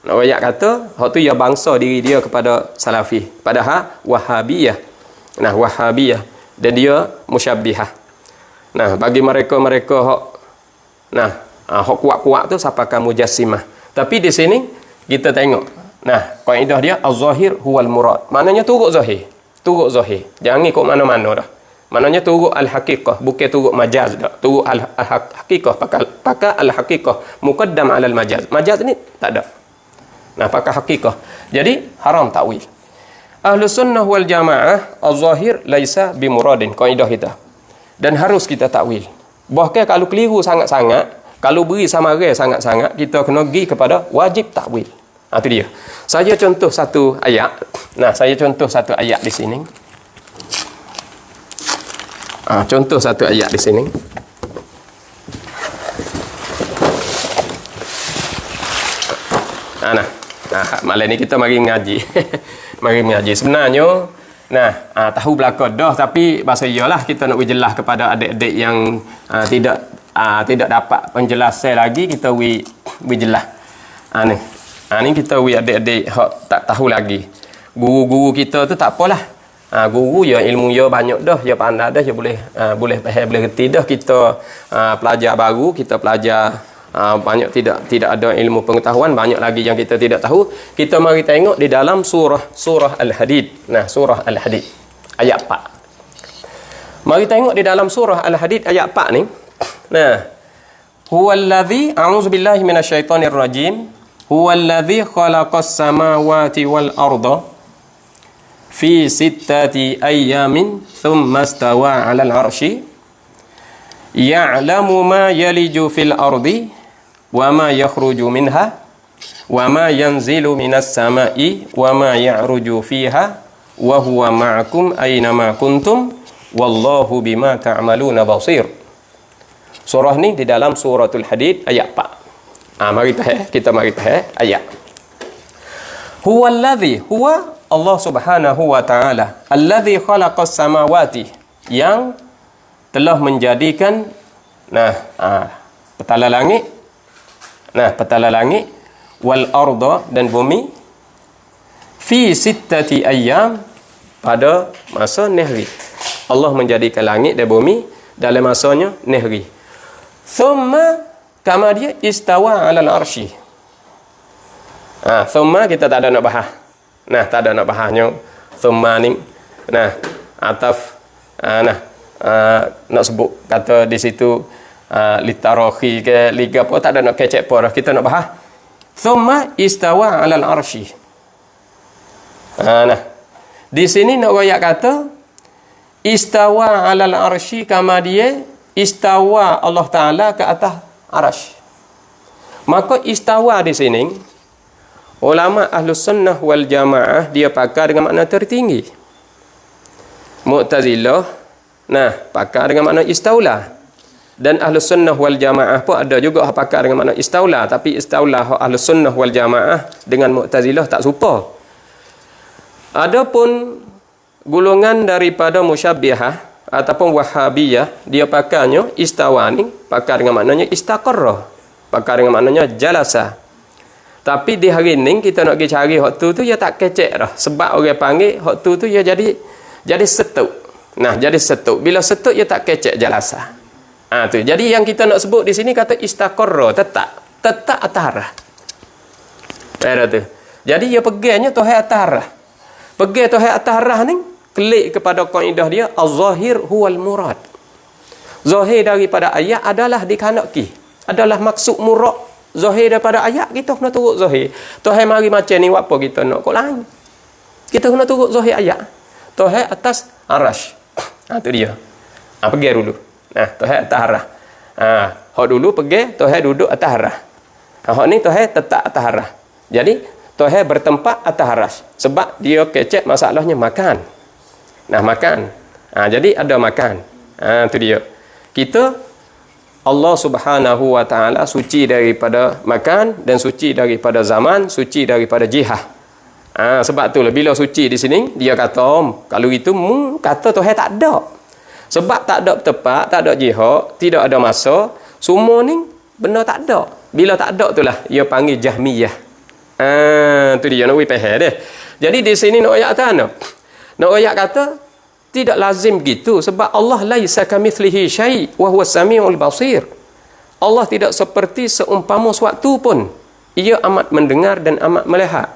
ayat kata hak tu dia bangsa diri dia kepada Salafi, padahal Wahhabiyah. Nah, Wahhabiyah dan dia Musyabbihah. Nah, bagi mereka hak hak kuat-kuat tu siapakah Mujassimah. Tapi di sini kita tengok. Nah, kaedah dia az-zahir huwal murad. Maknanya turut zahir. Turut zahir. Jangan ikut mana-mana dah. Maknanya turut al-haqiqah, bukan turut majaz dah. Turut al-haqiqah, pakai al-haqiqah muqaddam 'ala al-majaz. Majaz ni tak ada. Nah, pakai haqiqah. Jadi haram takwil. Ahlus Sunnah wal Jamaah az-zahir laisa bimuradin, kaedah kita. Dan harus kita takwil. Bahkan kalau keliru sangat-sangat, kalau beri samaran sangat-sangat, kita kena pergi kepada wajib takwil. Itu dia. Saya contoh satu ayat. Nah, saya contoh satu ayat di sini. Contoh satu ayat di sini. Malam ni kita mari mengaji. Mari mengaji. Sebenarnya, tahu belakang dah, tapi bahasa iyalah kita nak jelas kepada adik-adik yang tidak dapat penjelasan lagi, kita jelas. Ni kita adik-adik tak tahu lagi. Guru-guru kita tu tak apalah. Guru ya ilmu ya banyak dah, ya pandai dah, ya boleh faham, boleh reti dah. Kita pelajar baru, kita pelajar banyak tidak ada ilmu pengetahuan, banyak lagi yang kita tidak tahu. Kita mari tengok di dalam surah Al-Hadid. Nah, surah Al-Hadid ayat 4. Mari tengok di dalam surah Al-Hadid ayat 4 ni. Nah, huwallazi a'udzubillahi minasyaitonir rajim. Huwallazi khalaqas samawati wal arda fi sittati ayyamin thumma istawa 'alal 'arsy ya'lamu ma yaliju fil ardi wa ma yakhruju minha wa ma yanzilu minas sama'i wa ma ya'ruju fiha wa huwa ma'akum aina ma kuntum wallahu bima ta'maluna basir. Surah ni di dalam suratul Hadid ayat 4. Kita mari ayat. Huwallazi, huwa Allah Subhanahu wa taala, allazi khalaqas samawati, yang telah menjadikan petala langit, wal arda, dan bumi, fi sittati ayyam, pada masa nehri. Allah menjadikan langit dan bumi dalam masanya nehri. Thumma, kama dia istawa 'alal arsy. Thumma kita tak ada nak bahas. Tak ada nak bahasnya. Thumma ni ataf nak sebut kata di situ litarohi ke liga apa, tak ada nak kecek apa dah. Kita nak bahas thumma istawa 'alal arsy. Di sini nak royak kata istawa 'alal arsy, kama dia istawa Allah Taala ke atas Arash. Maka istawa di sini ulama Ahlus Sunnah wal Jamaah dia pakar dengan makna tertinggi. Mu'tazilah pakar dengan makna istaula. Dan Ahlus Sunnah wal Jamaah pun ada juga pakar dengan makna istaula, tapi istaula Ahlus Sunnah wal Jamaah dengan Mu'tazilah tak serupa. Adapun golongan daripada Musyabbihah ataupun Wahhabiyah, dia pakarnya istawa ni pakar dengan maknanya istaqarra. Pakar dengan maknanya jalasa. Tapi di hari ni kita nak pergi cari hak tu ya tak kecek dah. Sebab orang panggil hak tu ya jadi setuk. Nah, jadi setuk. Bila setuk ya tak kecek jalasa. Tu. Jadi yang kita nak sebut di sini kata istaqarra, tetap atas arah. Tu. Jadi dia pegangnya Tuhan atas arah. Pegang Tuhan atas arah ni klik kepada kaedah dia az-zahir huwal murad. Zahir daripada ayat adalah dikhanaki. Adalah maksud murad. Zahir daripada ayat kita kena turut zahir. Tuhan mari macam ni apa kita nak kok lain. Kita kena turut zahir ayat. Tuhan atas arash. Tu dia. Pergi dulu. Tuhan atas arah. Hak dulu pergi, Tuhan duduk atas arah. Hak ni Tuhan tetap atas arah. Jadi Tuhan bertempat atas arash. Sebab dia kecek masalahnya makan. Makan. Jadi ada makan. Tu dia. Kita Allah Subhanahu wa taala suci daripada makan dan suci daripada zaman, suci daripada jihad. Sebab itulah bila suci di sini dia kata kalau itu kata Tuhan tak ada. Sebab tak ada tepat, tak ada jihad, tidak ada masa, semua ni benda tak ada. Bila tak ada itulah dia panggil Jahmiyah. Tu dia nak faham dia. Jadi di sini nak ayat kata apa? Nak ayat kata tidak lazim gitu sebab Allah laisa kamitslihi syai' wa huwas samiul basir. Allah tidak seperti seumpama suatu pun. Ia amat mendengar dan amat melihat.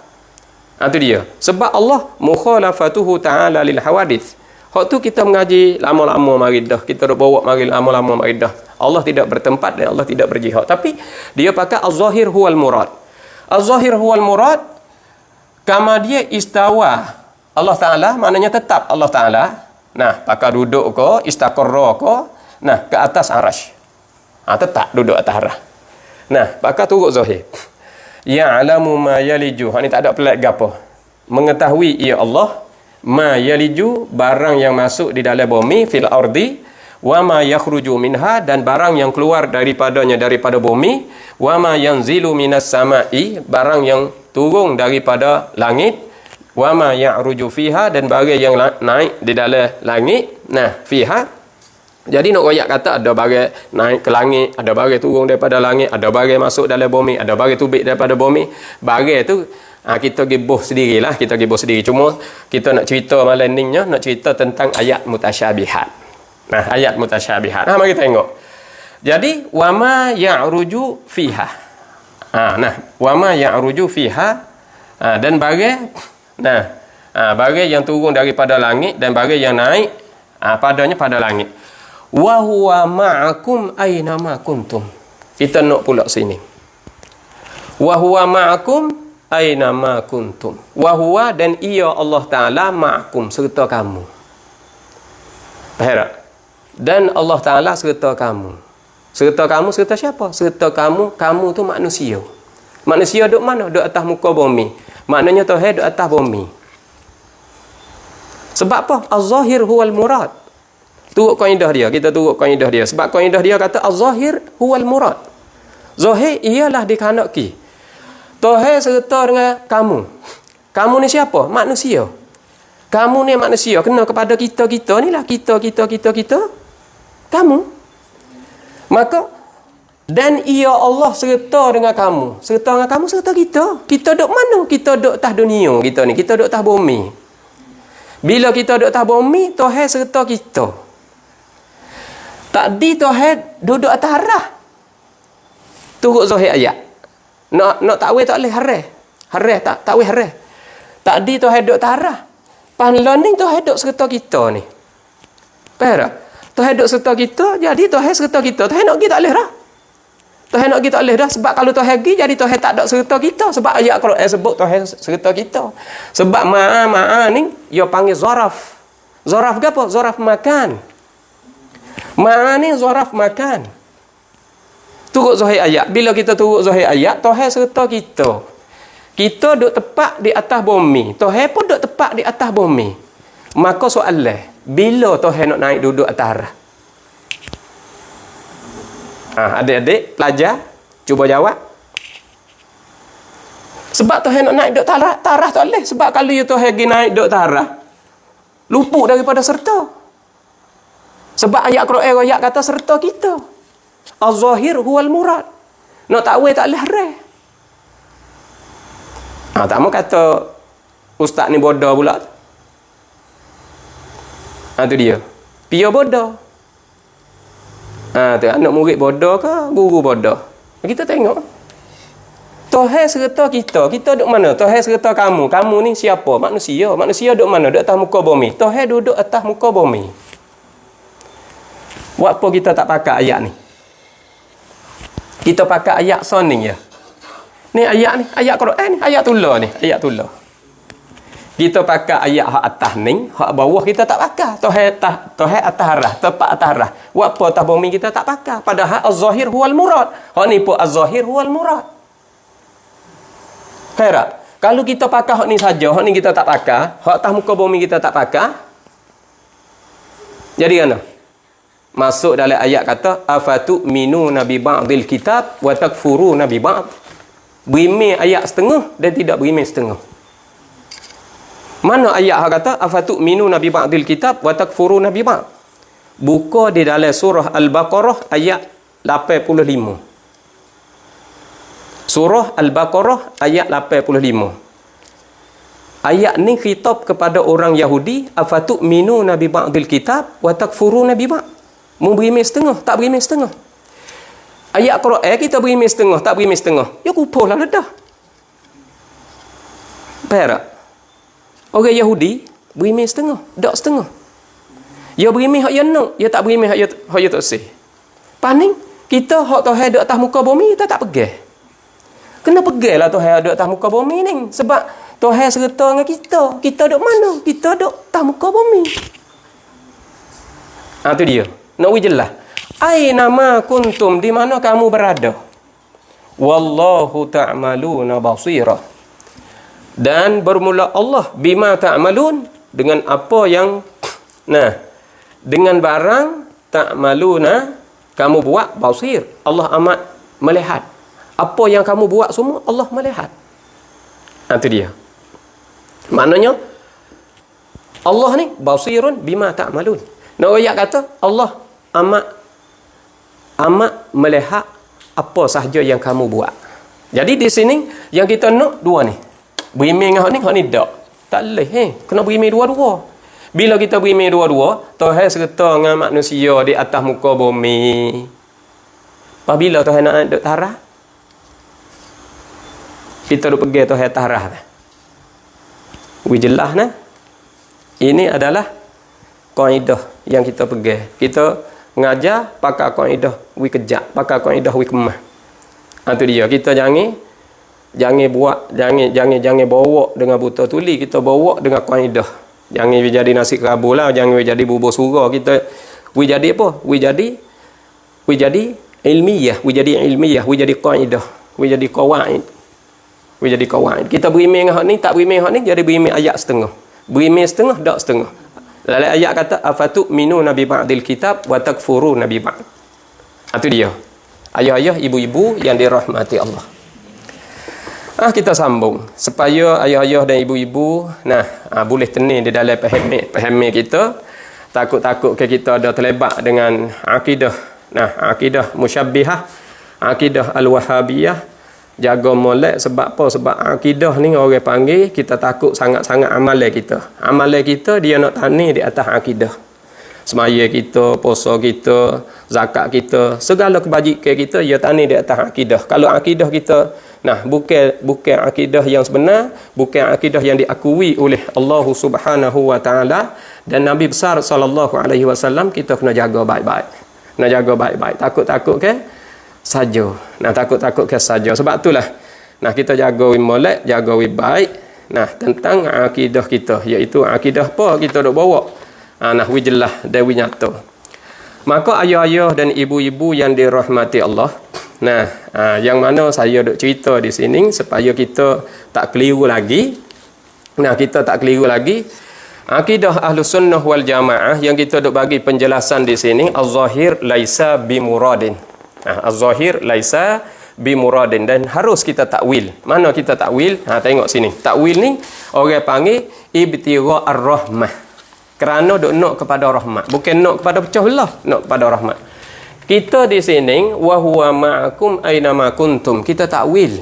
Itu dia. Sebab Allah mukhalafatuhu ta'ala lil hawadits. Hak tu kita mengaji lama-lama mari dah. Kita dah bawa mari lama-lama mari dah. Allah tidak bertempat dan Allah tidak berjihad. Tapi dia pakai az-zahir huwal murad. Az-zahir huwal murad kama dia istawa. Allah Ta'ala maknanya tetap Allah Ta'ala. Pakai duduk ke, istaqarra ke, ke atas arash. Tetap duduk atas arah. Pakai turut zahir. Ya'lamu ma yaliju. Ni tak ada pelat gapo. Mengetahui ia Allah ma yaliju barang yang masuk di dalam bumi fil ardi wa ma yakhruju minha dan barang yang keluar daripadanya daripada bumi wa ma yanzilu minas sama'i barang yang turun daripada langit wa ma ya'ruju fiha dan barang yang naik di dalam langit. Fiha. Jadi nak royak kata ada barang naik ke langit, ada barang turun daripada langit, ada barang masuk dalam bumi, ada barang tubik daripada bumi. Barang tu kita gibuh sendirilah, kita gibuh sendiri. Cuma kita nak cerita malam ni nak cerita tentang ayat mutasyabihat. Ayat mutasyabihat. Mari tengok. Jadi wa ma ya'ruju fiha. Wa ma ya'ruju fiha dan barang barang yang turun daripada langit dan barang yang naik padanya pada langit. Wa huwa ma'akum aina ma kuntum. Kita nak pula sini. Wa huwa ma'akum aina ma kuntum. Wa huwa dan ia Allah Taala ma'akum serta kamu. Faham tak? Dan Allah Taala serta kamu. Serta kamu serta siapa? Serta kamu tu manusia. Manusia duduk mana? Duduk atas muka bumi. Maknanya Tuhan duduk atas bumi. Sebab apa? Az-zahir huwal murad. Turut kaedah dia. Kita turut kaedah dia. Sebab kaedah dia kata az-zahir huwal murad. Zahir ialah dikhanaki. Tuhan serta dengan kamu. Kamu ni siapa? Manusia. Kamu ni manusia. Kena kepada kita ni lah. Kita. Kamu. Maka dan ia Allah serta dengan kamu. Serta dengan kamu, serta kita. Kita duduk mana? Kita duduk atas dunia kita ni. Kita duduk atas bumi. Bila kita duduk atas bumi, Tuhan serta kita. Tadi Tuhan duduk atas arah. Turut zahir ayat. Nak takwil tak boleh haras. Haras tak takwil haras. Tadi Tuhan duduk atas arah. Panlah ni Tuhan duduk serta kita ni. Faham tak? Tuhan duduk serta kita, jadi Tuhan serta kita. Tuhan nak pergi tak boleh dah. Tuhan nak pergi tak boleh dah. Sebab kalau Tuhan pergi, jadi Tuhan tak ada serta kita. Sebab ayat Quran sebut Tuhan serta kita. Sebab ma'a ni, dia panggil zaraf. Zaraf ke apa? Zaraf makan. Ma'a ni zaraf makan. Turut zahir ayat. Bila kita turut zahir ayat, Tuhan serta kita. Kita duduk tepat di atas bumi. Tuhan pun duduk tepat di atas bumi. Maka soalan, bila Tuhan nak naik duduk atas arah? Adik-adik, pelajar, cuba jawab. Sebab Tuhan nak naik duduk atas arah tak boleh. Sebab kalau Tuhan pergi naik duduk atas arah, luput daripada serta. Sebab ayat Quran ayat kata serta kita. Az-zahir huwal murad. Nak takwil tak boleh haram. Tak mau kata ustaz ni bodoh pula. Tu dia. Pia bodoh. Tu anak murid bodoh ke guru bodoh. Kita tengok. Tuhan serta kita. Kita duduk mana? Tuhan serta kamu. Kamu ni siapa? Manusia. Manusia duduk mana? Duduk atas muka bumi. Tuhan duduk atas muka bumi. Buat apa kita tak pakai ayat ni? Kita pakai ayat soning ya. Ni ayat ni, ayat Quran ni, ayat tulah ni, ayat tulah. Kita pakai ayat hak atas ni, hak bawah kita tak pakai. Tuhan atas arah, tepat atas arah. Buat apa atas bumi kita tak pakai? Padahal az-zahir huwal murad. Hak ni pun az-zahir huwal murad. Kira, kalau kita pakai hak ni saja, hak ni kita tak pakai, hak atas muka bumi kita tak pakai. Jadi kan? Masuk dalam ayat kata afatu minu nabi ba'dil kitab wa takfuru nabi ba'd. Berimeh ayat setengah dan tidak berimeh setengah. Mana ayat yang kata afatu minu nabi ba'dil kitab wa takfuru nabi ba'd? Buka di dalam surah Al-Baqarah ayat 85. Surah Al-Baqarah ayat 85. Ayat ni khitab kepada orang Yahudi, afatu minu nabi ba'dil kitab wa takfuru nabi ba'd. Mu berimeh setengah, tak berimeh setengah. Ayat Quran kita berimeh setengah, tak berimeh setengah. Ya kupuh lah dah. Perak. Orang Yahudi berimeh setengah, tak setengah. Ya berimeh hak ya nak, ya tak berimeh hak ya tak sih. Paning kita hak Tuhan duduk atas muka bumi kita tak pegah. Kena pegahlah Tuhan duduk atas muka bumi ni sebab Tuhan serta dengan kita. Kita duduk mana? Kita duduk atas muka bumi. Tu dia. Nak jelas. Aina ma kuntum, di mana kamu berada? Wallahu ta'maluna basira. Dan bermula Allah bima ta'malun, dengan apa yang dengan barang ta'maluna kamu buat, basir. Allah amat melihat. Apa yang kamu buat semua Allah melihat. Itu dia. Maknanya Allah ni basirun bima ta'malun. Nak ayat kata Allah amat melihat apa sahaja yang kamu buat. Jadi di sini yang kita nak dua ni. Berimeh dengan hak ni tak. Tak boleh. Kena berimeh dua-dua. Bila kita berimeh dua-dua, Tuhan serta dengan manusia di atas muka bumi. Apabila Tuhan nak duduk tarah, kita duduk pergi Tuhan tarah. Jelas nah. Ini adalah kaedah yang kita pegang. Kita ngajar pakai kaedah wi kejap, pakai kaedah wi kemah. Itu dia. Kita jangan bawa dengan buta tuli, kita bawa dengan kaedah. Jangan jadi nasi kerabu lah, jangan jadi bubur surah. Kita wi jadi apa? Wi jadi ilmiah, wi jadi kaedah, wi jadi qawaid. Kita berimeh dengan hak ni, tak berimeh hak ni jadi berimeh ayat setengah. Berimeh setengah, tak setengah. Dalam ayat kata afatu minu nabi ba'dil kitab wa takfuru nabi ba'd. Itu dia. Ayah-ayah, ibu-ibu yang dirahmati Allah. Kita sambung supaya ayah-ayah dan ibu-ibu boleh tenang di dalam pahami kita. Takut-takut ke kita ada terlibat dengan akidah. Akidah musyabbihah, akidah al-wahabiyah. Jaga molek sebab apa? Sebab akidah ni orang panggil kita takut sangat-sangat amalan kita. Amalan kita dia nak tani di atas akidah. Semaya kita, puasa kita, zakat kita, segala kebajikan kita dia tani di atas akidah. Kalau akidah kita bukan akidah yang sebenar, bukan akidah yang diakui oleh Allah Subhanahu wa taala dan Nabi besar sallallahu alaihi wasallam, kita kena jaga baik-baik. Nak jaga baik-baik. Takut-takut ke saja. Takut-takut ke saja. Sebab itulah kita jaga molek, jaga baik tentang akidah kita, iaitu akidah apa kita dok bawa. Wi jelas dan wi nyata. Maka ayah-ayah dan ibu-ibu yang dirahmati Allah, yang mana saya dok cerita di sini supaya kita tak keliru lagi. Kita tak keliru lagi. Akidah Ahlus Sunnah wal Jamaah yang kita dok bagi penjelasan di sini, az-zahir laisa bimuradin. Az-zahir laisa bimuradin, dan harus kita takwil. Mana kita takwil? Tengok sini. Takwil ni orang panggil ibtigha ar-rahmah. Kerana dok nak kepada rahmat, bukan nak kepada pecah belah, nak kepada rahmat. Kita di sini wa huwa ma'akum aina ma kuntum. Kita takwil.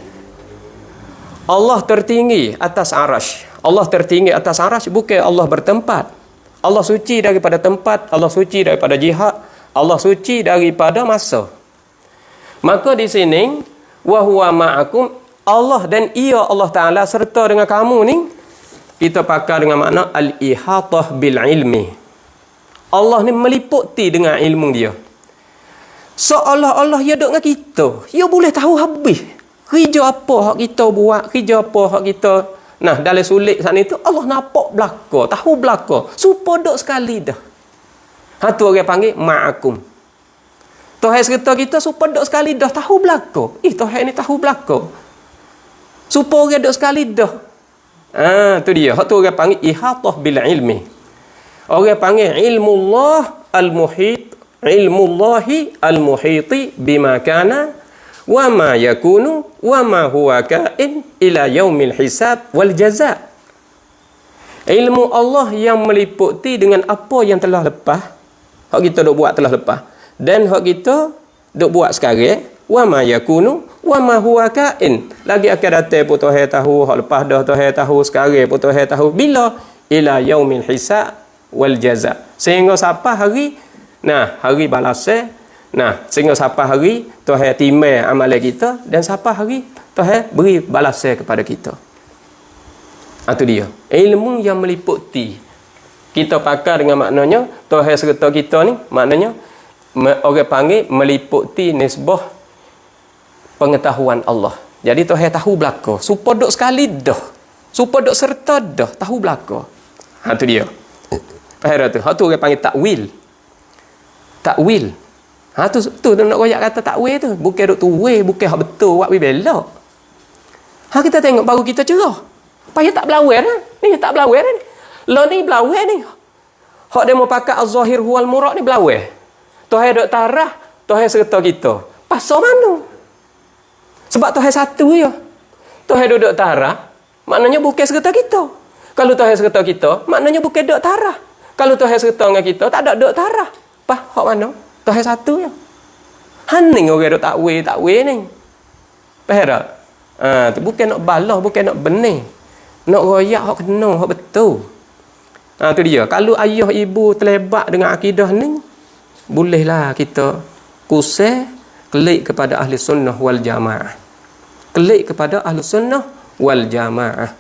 Allah tertinggi atas arasy. Allah tertinggi atas arasy bukan Allah bertempat. Allah suci daripada tempat, Allah suci daripada jihad, Allah suci daripada masa. Maka di sini wa huwa ma'akum, Allah dan ia Allah Taala serta dengan kamu ni, kita pakai dengan makna al-ihatah bil ilmi. Allah ni meliputi dengan ilmu dia. Seolah-olah dia duduk dengan kita. Dia boleh tahu habis. Kerja apa hak kita buat, kerja apa hak kita. Nah, dalam sulit saat itu, Allah nampak belaka, tahu belaka. Supaya duduk sekali dah. Tu orang panggil ma'akum. Tuhan serta kita supaya duduk sekali dah, tahu belaka. Tuhan ni tahu belaka. Supaya orang duduk sekali dah. Tu dia. Tu orang panggil ihatah bil ilmi. Orang panggil ilmullah al-muhit. Ilmullahi al-muhiti bima kana wa ma yakunu wa ma huwa kain ila yaumil hisab wal jaza. Ilmu Allah yang meliputi dengan apa yang telah lepas, hak kita dok buat telah lepas, dan hak kita dok buat sekarang, wa ma yakunu wa ma huwa kain, lagi akan datang pun Tuhan tahu, hak lepas dah Tuhan tahu, sekarang pun Tuhan tahu, bila ila yaumil hisab wal jaza, sehingga sampai hari hari balasnya. Sehingga sampai hari Tuhan timbang amalan kita, dan sampai hari Tuhan beri balasnya kepada kita. Itu dia. Ilmu yang meliputi. Kita pakai dengan maknanya Tuhan serta kita ni, maknanya orang panggil meliputi nisbah pengetahuan Allah. Jadi Tuhan tahu belaka. Supaya duk sekali dah. Supaya duk serta dah, tahu belaka. Itu dia. Faham tu? Tu orang panggil takwil. Takwil. Tu nak royak kata takwil tu. Bukan duk tuwe, bukan hak betul, buat belok. Kita tengok baru kita cerah. Payah tak berlawan dah. Ni tak berlawan ni. Lo ni berlawan ni. Hak dia mau pakai az-zahir huwal murad ni berlawan. Tuhan duk tarah, Tuhan serta kita. Pasal mana? Sebab Tuhan satu je. Tuhan duduk tarah, maknanya bukan serta kita. Kalau Tuhan serta kita, maknanya bukan duk tarah. Kalau Tuhan serta dengan kita, tak ada duk tarah. Hak mana? Tuhan satu je. Haning orang duk takwil ni. Faham tak? Tu bukan nak balah, bukan nak benih. Nak royak hak kena, hak betul. Tu dia. Kalau ayah ibu terlibat dengan akidah ni, bolehlah kita kusai kelik kepada ahli sunnah wal jamaah. Kelik kepada ahli sunnah wal jamaah.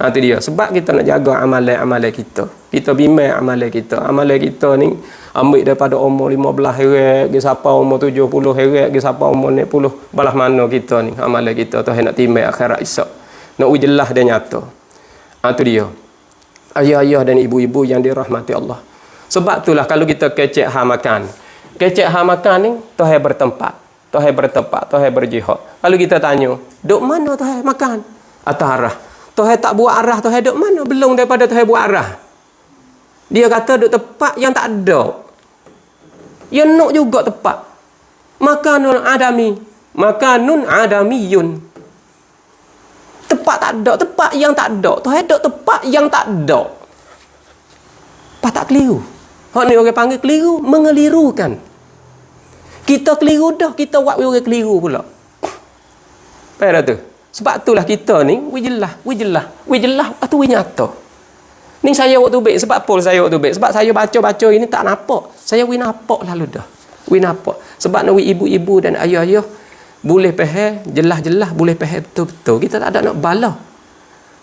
Tu dia. Sebab kita nak jaga amalan-amalan kita. Kita bimbang amalan kita. Amalan kita ni ambil daripada umur 15 heret, ke siapa umur 70 heret, ke siapa umur 60. Balah mana kita ni amalan kita. Tuhan nak timbang akhirat esok. Nak ujelah dan nyata. Tu dia. Ayah-ayah dan ibu-ibu yang dirahmati Allah. Sebab itulah kalau kita kecek hal makan. Kecek hal makan ni Tuhan bertempat. Tuhan bertempat, Tuhan berjihad. Kalau kita tanya, duk mana Tuhan makan? Atas arah. Tuhan tak buat arah, Tuhan duk mana? Belum daripada Tuhan buat arah. Dia kata duk tempat yang tak ada. Dia nak juga tempat. Makanun adami. Makanun adamiyun. Tempat tak ada, tempat yang tak ada. Tuhan duk tempat yang tak ada. Apa tak keliru? Hak ni orang panggil keliru, mengelirukan. Kita keliru dah, kita buat orang keliru pula. Faham tu? Sebab itulah kita ni, wijelah, atau nyata. Ni saya waktu baik, sebab apa saya waktu baik? Sebab saya baca-baca ini tak nampak. Saya nampak lalu dah. Nampak. Sebab nak ibu-ibu dan ayah-ayah boleh faham, jelas-jelas boleh faham betul-betul. Kita tak ada nak balah.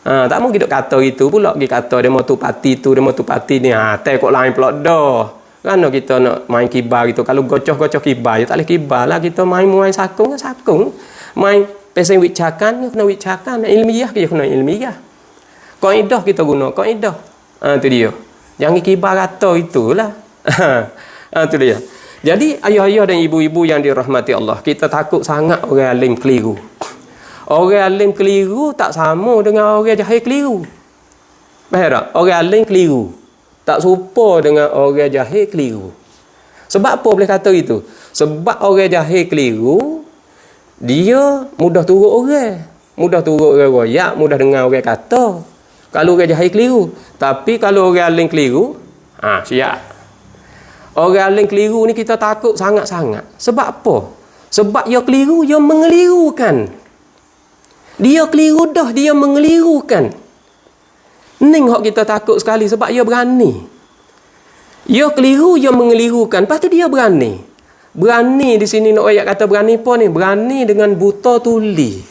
Tak mau kita kata gitu pula. Kita kata dia mau tu parti tu, dia mau tu parti ni. Tak kok lain pula dah. Kan kita nak main kibar gitu. Kalau gocoh-gocoh kibar, ya tak boleh kibar lah. Kita main sakung. Main pesen wicakan, kena wicakan. Ilmiah kita kena ilmiah. Kaidah kita guna kaidah. Tu dia. Jangan kibar kata itulah. Tu dia. Jadi ayah-ayah dan ibu-ibu yang dirahmati Allah, kita takut sangat orang alim keliru. Orang alim keliru tak sama dengan orang jahil keliru. Faham tak? Orang alim keliru tak serupa dengan orang jahil keliru. Sebab apa boleh kata itu? Sebab orang jahil keliru, dia mudah turut orang. Mudah turut orang royak, mudah dengar orang kata. Kalau orang jahil keliru. Tapi kalau orang alim keliru, siap. Orang alim keliru ni kita takut sangat-sangat. Sebab apa? Sebab dia keliru, dia mengelirukan. Dia keliru dah, dia mengelirukan. Ni hak kita takut sekali sebab dia berani. Dia keliru, dia mengelirukan. Lepas tu dia berani. Berani di sini nak ayat kata berani apa ni? Berani dengan buta tuli.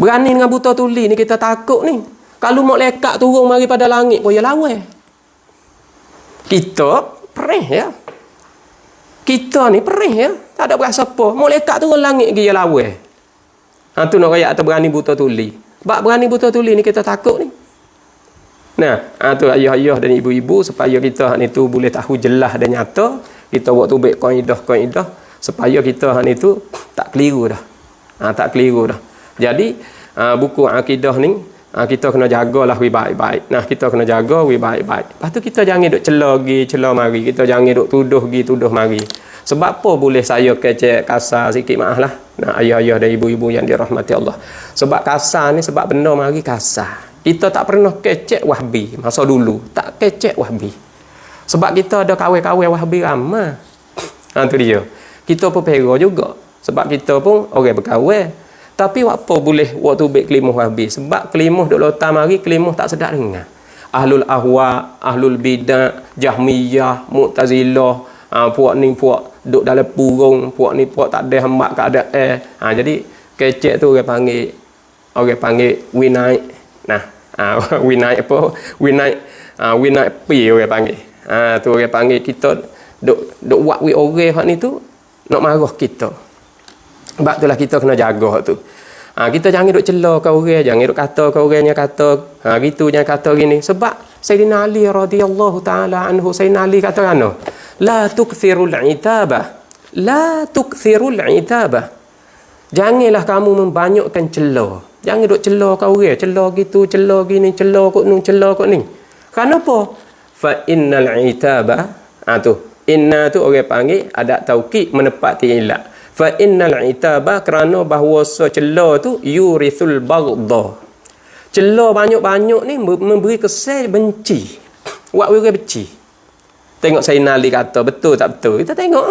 Berani dengan buta tuli ni kita takut ni. Kalau malaikat turun mari pada langit pun dia lawan. Kita perih ya. Kita ni perih ya. Tak ada berasa apa. Malaikat turun langit dia lawan. Tu nak ayat kata berani buta tuli. Sebab berani buta tuli ni kita takut ni. Nah, tu ayah-ayah dan ibu-ibu supaya kita ni tu boleh tahu jelas dan nyata. Kita buat tubik kaedah supaya kita ni tu tak keliru dah. Tak keliru dah. Jadi buku akidah ni kita kena jagalah baik-baik. Nah, kita kena jaga baik-baik. Lepas tu kita jangan duk celah mari. Kita jangan duk tuduh mari. Sebab apa boleh saya kecek kasar sikit maaf lah. Nah, ayah-ayah dan ibu-ibu yang dirahmati Allah. Sebab kasar ni sebab benda mari kasar. Kita tak pernah kecek Wahbi masa dulu. Tak kecek Wahbi. Sebab kita ada kawan-kawan Wahbi ramai. Tu dia. Kita pun pera juga. Sebab kita pun orang berkawan. Tapi apa boleh waktu baik kelimah Wahbi? Sebab kelimah duk lotar mari, kelimah tak sedap dengar. Ahlul ahwa, ahlul bidah, Jahmiyah, Mu'tazilah, puak ni puak duk dalam purung, puak ni puak tak ada hamba keadaan. Jadi kecek tu orang panggil winai. Nah, winai apa? Winai pi orang panggil. Tu orang panggil kita duk buat orang hak ni tu nak marah kita. Sebab itulah kita kena jaga tu. Kita jangan duk celah ke orang, jangan duk kata ke orangnya kata gitunya kata gini. Sebab Sayyidina Ali radhiyallahu taala anhu, Sayyidina Ali kata kan, la tukthirul itabah. La tukthirul itabah. Janganlah kamu membanyakkan celah. Jangan duk celah ke orang, celah gitu, celah gini, celah kok ni. Kenapa? Fa innal itaba inna tu orang panggil ada taukid menepati ilat. Fa innal itaba kerana bahawa celah tu yurithul baghdha. Celah banyak-banyak ni memberi kesan benci. Buat orang benci. Tengok Sayyidina Ali kata betul tak betul. Kita tengok.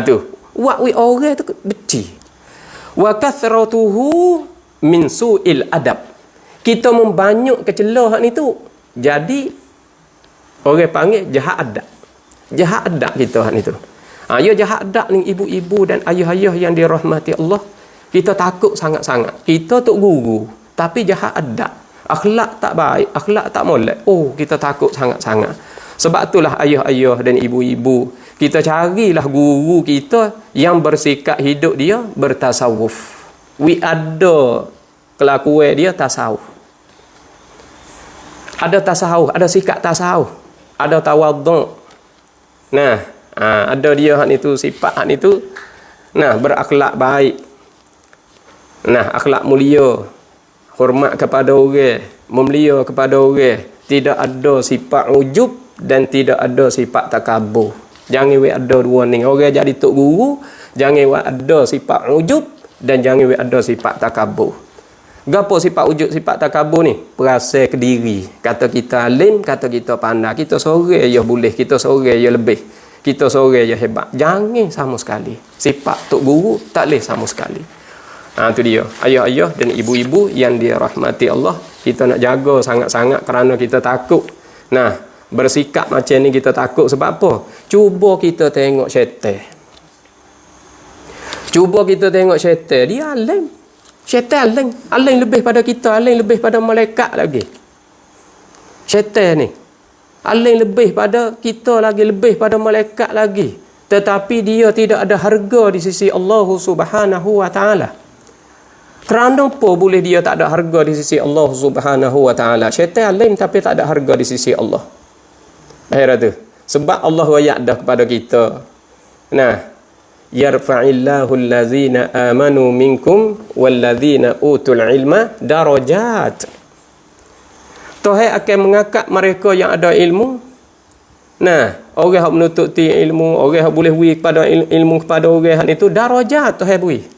Tu. Buat orang tu benci. Wa kathratuhu min su'il adab. Kita membanyak ke celah ni tu. Jadi orang panggil jahat adab. Jahat adab kita ni tu. Ya jahat adab ni ibu-ibu dan ayah-ayah yang dirahmati Allah. Kita takut sangat-sangat. Kita tok guru tapi jahat adab. Akhlak tak baik, akhlak tak molek. Kita takut sangat-sangat. Sebab itulah ayah-ayah dan ibu-ibu, kita carilah guru kita yang bersikap hidup dia bertasawuf. Ada kelakuan dia tasawuf. Ada tasawuf, ada sikap tasawuf. Ada tawadhu'. Nah, ada dia hak ni tu sifat hak ni tu. Nah, berakhlak baik. Nah, akhlak mulia. Hormat kepada orang, memulia kepada orang. Tidak ada sifat ujub dan tidak ada sifat takabur. Jangan ada dua ni. Orang jadi tok guru, jangan ada sifat ujub dan jangan ada sifat takabur. Gapo sifat wujud sifat takabur ni? Perasa ke diri. Kata kita alim, kata kita pandai, kita sore ya boleh, kita sore ya lebih, kita sore ya hebat. Jangan sama sekali. Sifat tok guru tak leh sama sekali. Tu dia. Ayah-ayah dan ibu-ibu yang dirahmati Allah, kita nak jaga sangat-sangat kerana kita takut. Nah, bersikap macam ni kita takut sebab apa? Cuba kita tengok syaitan. Cuba kita tengok syaitan, dia alim. Syaitan alim lebih pada kita, alim lebih pada malaikat lagi. Syaitan ni alim lebih pada kita lagi, lebih pada malaikat lagi. Tetapi dia tidak ada harga di sisi Allah Subhanahu wa taala. Kerana apa boleh dia tak ada harga di sisi Allah Subhanahu wa taala? Syaitan alim tapi tak ada harga di sisi Allah. Akhirat tu. Sebab Allah ayat dah kepada kita. Nah, yarfa'illahu allazina amanu minkum wallazina utul ilma darajat. Tuhan akan mengangkat mereka yang ada ilmu. Nah, orang yang menututi ilmu, orang yang boleh beri kepada ilmu kepada orang itu darajat Tuhan beri.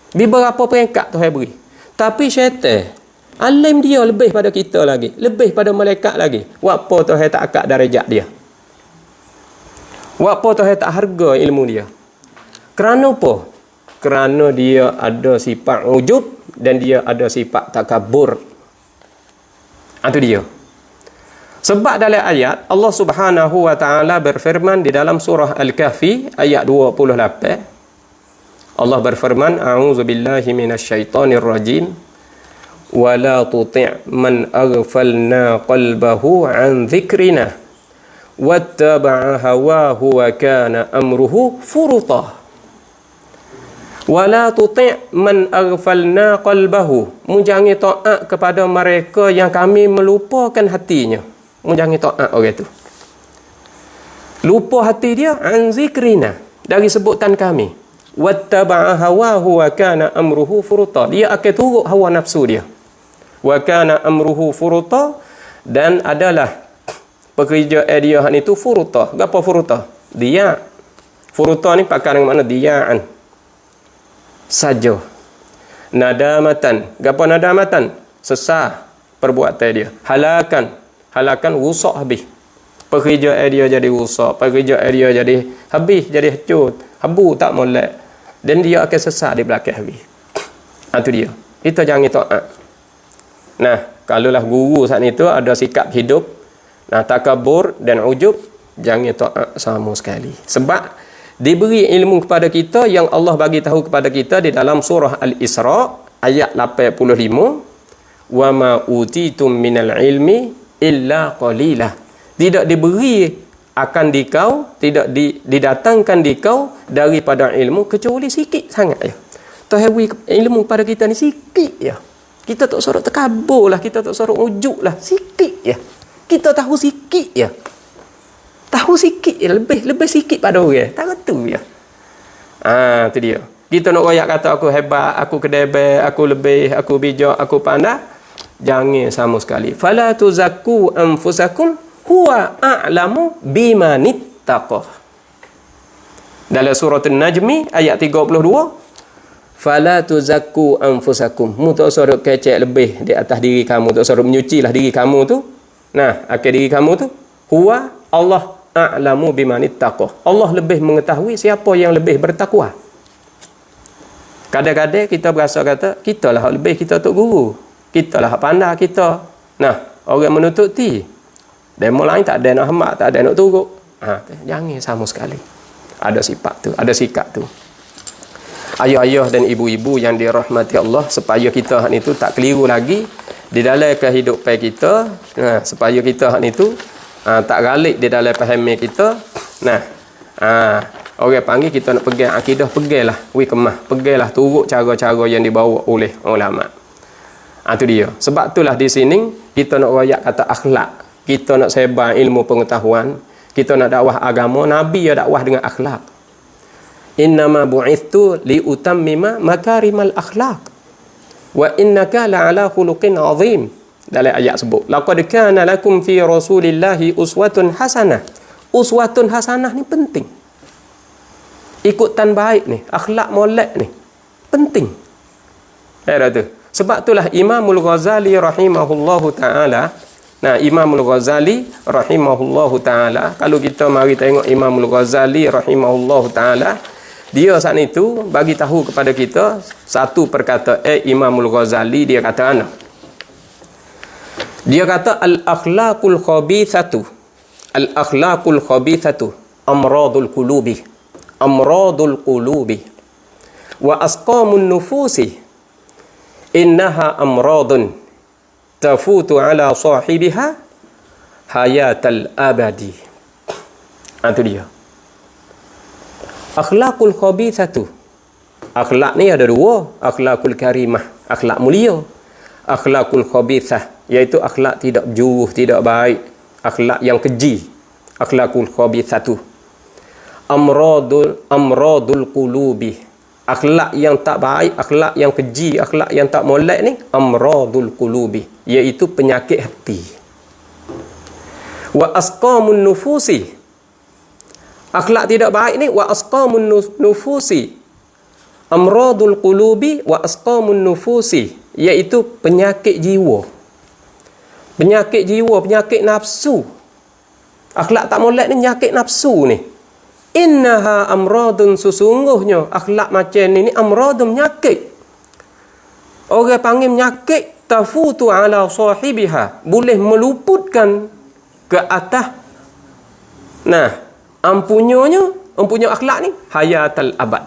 Beberapa peringkat Tuhan beri. Tapi syaitan alim dia lebih pada kita lagi, lebih pada malaikat lagi. Apa Tuhan tak angkat darjat dia? Apa Tuhan tak harga ilmu dia? Kerana apa? Kerana dia ada sifat ujub dan dia ada sifat takabur. Itu dia. Sebab dalam ayat Allah Subhanahu wa taala berfirman di dalam surah Al-Kahfi ayat 28. Allah berfirman, "A'udzu billahi minasyaitonir rajim. Wa la tuti' man aghfalna qalbahu 'an dzikrina wattaba'a hawahu wa kana amruhu furuta." Wala tuti' man aghfalna qalbahu. Jangan taat kepada mereka yang kami melupakan hatinya. Jangan taat orang itu. Lupa hati dia an zikrina, dari sebutan kami. Wattaba'a hawahu wa kana amruhu furuta. Dia akan turut hawa nafsu dia. Wa kana amruhu furuta, dan adalah pekerjaan dia itu furuta. Apa furuta? Dia. Furuta ni pakai dengan makna diya'an. Saja. Nadamatan. Gapo nadamatan? Sesah perbuatan dia. Halakan rusak habis. Pekerjaan dia jadi rusak, pekerjaan dia jadi habis, jadi hancur, habu tak molek. Dan dia akan sesat di belakang habis. Itu dia. Kita jangan taat. Nah, kalaulah guru saat itu ada sikap hidup, takabur dan ujub, jangan taat sama sekali. Sebab diberi ilmu kepada kita yang Allah bagi tahu kepada kita di dalam surah Al-Isra ayat 85, wa ma utitum minal ilmi illa qalilah. Tidak diberi akan dikau, tidak didatangkan dikau daripada ilmu kecuali sikit sangat ya. Tuhan beri ilmu kepada kita ni sikit ya. Kita tak suruh takabur lah, kita tak suruh ujuk lah, sikit ya. Kita tahu sikit ya. Tahu sikit ya, lebih sikit pada orang. Tak betul ya. Tu dia. Kita nak royak kata aku hebat, aku kedebel, aku lebih, aku bijak, aku pandai. Jangan sama sekali. Fala tuzakku anfusakum huwa a'lamu bimanittaqah. Dalam surah An-Najmi ayat 32. Fala tuzakku anfusakum. Mu tak suruh kecek lebih di atas diri kamu, tak suruh menyucilah diri kamu tu. Nah, akhir diri kamu tu huwa Allah a'lamu bimanittaqah. Allah lebih mengetahui siapa yang lebih bertakwa. Kadang-kadang kita berasa kata kita lah lebih, kita tok guru, kita lah pandai kita. Nah, orang menuntut ti. Demo lain tak ada nak hormat, tak ada nak turut. Jangan sama sekali. Ada sifat tu, ada sikap tu. Ayah-ayah dan ibu-ibu yang dirahmati Allah, supaya kita hak itu tak keliru lagi di dalam kehidupan kita. Supaya kita hak itu tak galik di dalam pahami kita. Orang panggil kita nak pegang akidah, peganglah peganglah turut cara-cara yang dibawa oleh ulama. Itu dia. Sebab itulah di sini kita nak royak kata akhlak. Kita nak sebar ilmu pengetahuan, kita nak dakwah agama. Nabi ya dakwah dengan akhlak. Innama bu'ithtu liutammima makarimal akhlak wa innaka la'ala khuluqin azim. Dalam ayat sebut, laqad kana lakum fi rasulillahi uswatun hasanah. Uswatun hasanah ni penting. Ikutan baik ni, akhlak molek ni penting. Tu. Sebab itulah Imamul Ghazali rahimahullahu taala. Imamul Ghazali rahimahullahu taala, kalau kita mari tengok Imamul Ghazali rahimahullahu taala, dia saat itu bagi tahu kepada kita satu perkataan Imamul Ghazali. Dia kata ana. Dia kata al-akhlaqul khabithatu. Al-akhlaqul khabithatu amradul qulubi. Amradul qulubi. Wa asqamun nufusi. Innaha amradun tafutu ala sahibiha hayatal abadi. Itu dia. Akhlaqul khabithatu. Akhlak ni ada dua. Akhlaqul karimah, akhlak mulia. Akhlaqul khabithah, iaitu akhlak tidak berjuruh, tidak baik, akhlak yang keji. Akhlaqul khabithatu. Amradul qulubi. Akhlak yang tak baik, akhlak yang keji, akhlak yang tak molek ni amradul qulubi, iaitu penyakit hati. Wa asqamun nufusi. Akhlak tidak baik ni wa asqamun nufusi. Amradul qulubi wa asqamun nufusi, iaitu penyakit jiwa. Penyakit jiwa, penyakit nafsu. Akhlak tak molek ni penyakit nafsu ni. Innaha amradun, sesungguhnya akhlak macam ni amradun, penyakit. Orang panggil penyakit, tafutu ala sahibiha, boleh meluputkan ke atas. Nah, empunya akhlak ni hayatal abad.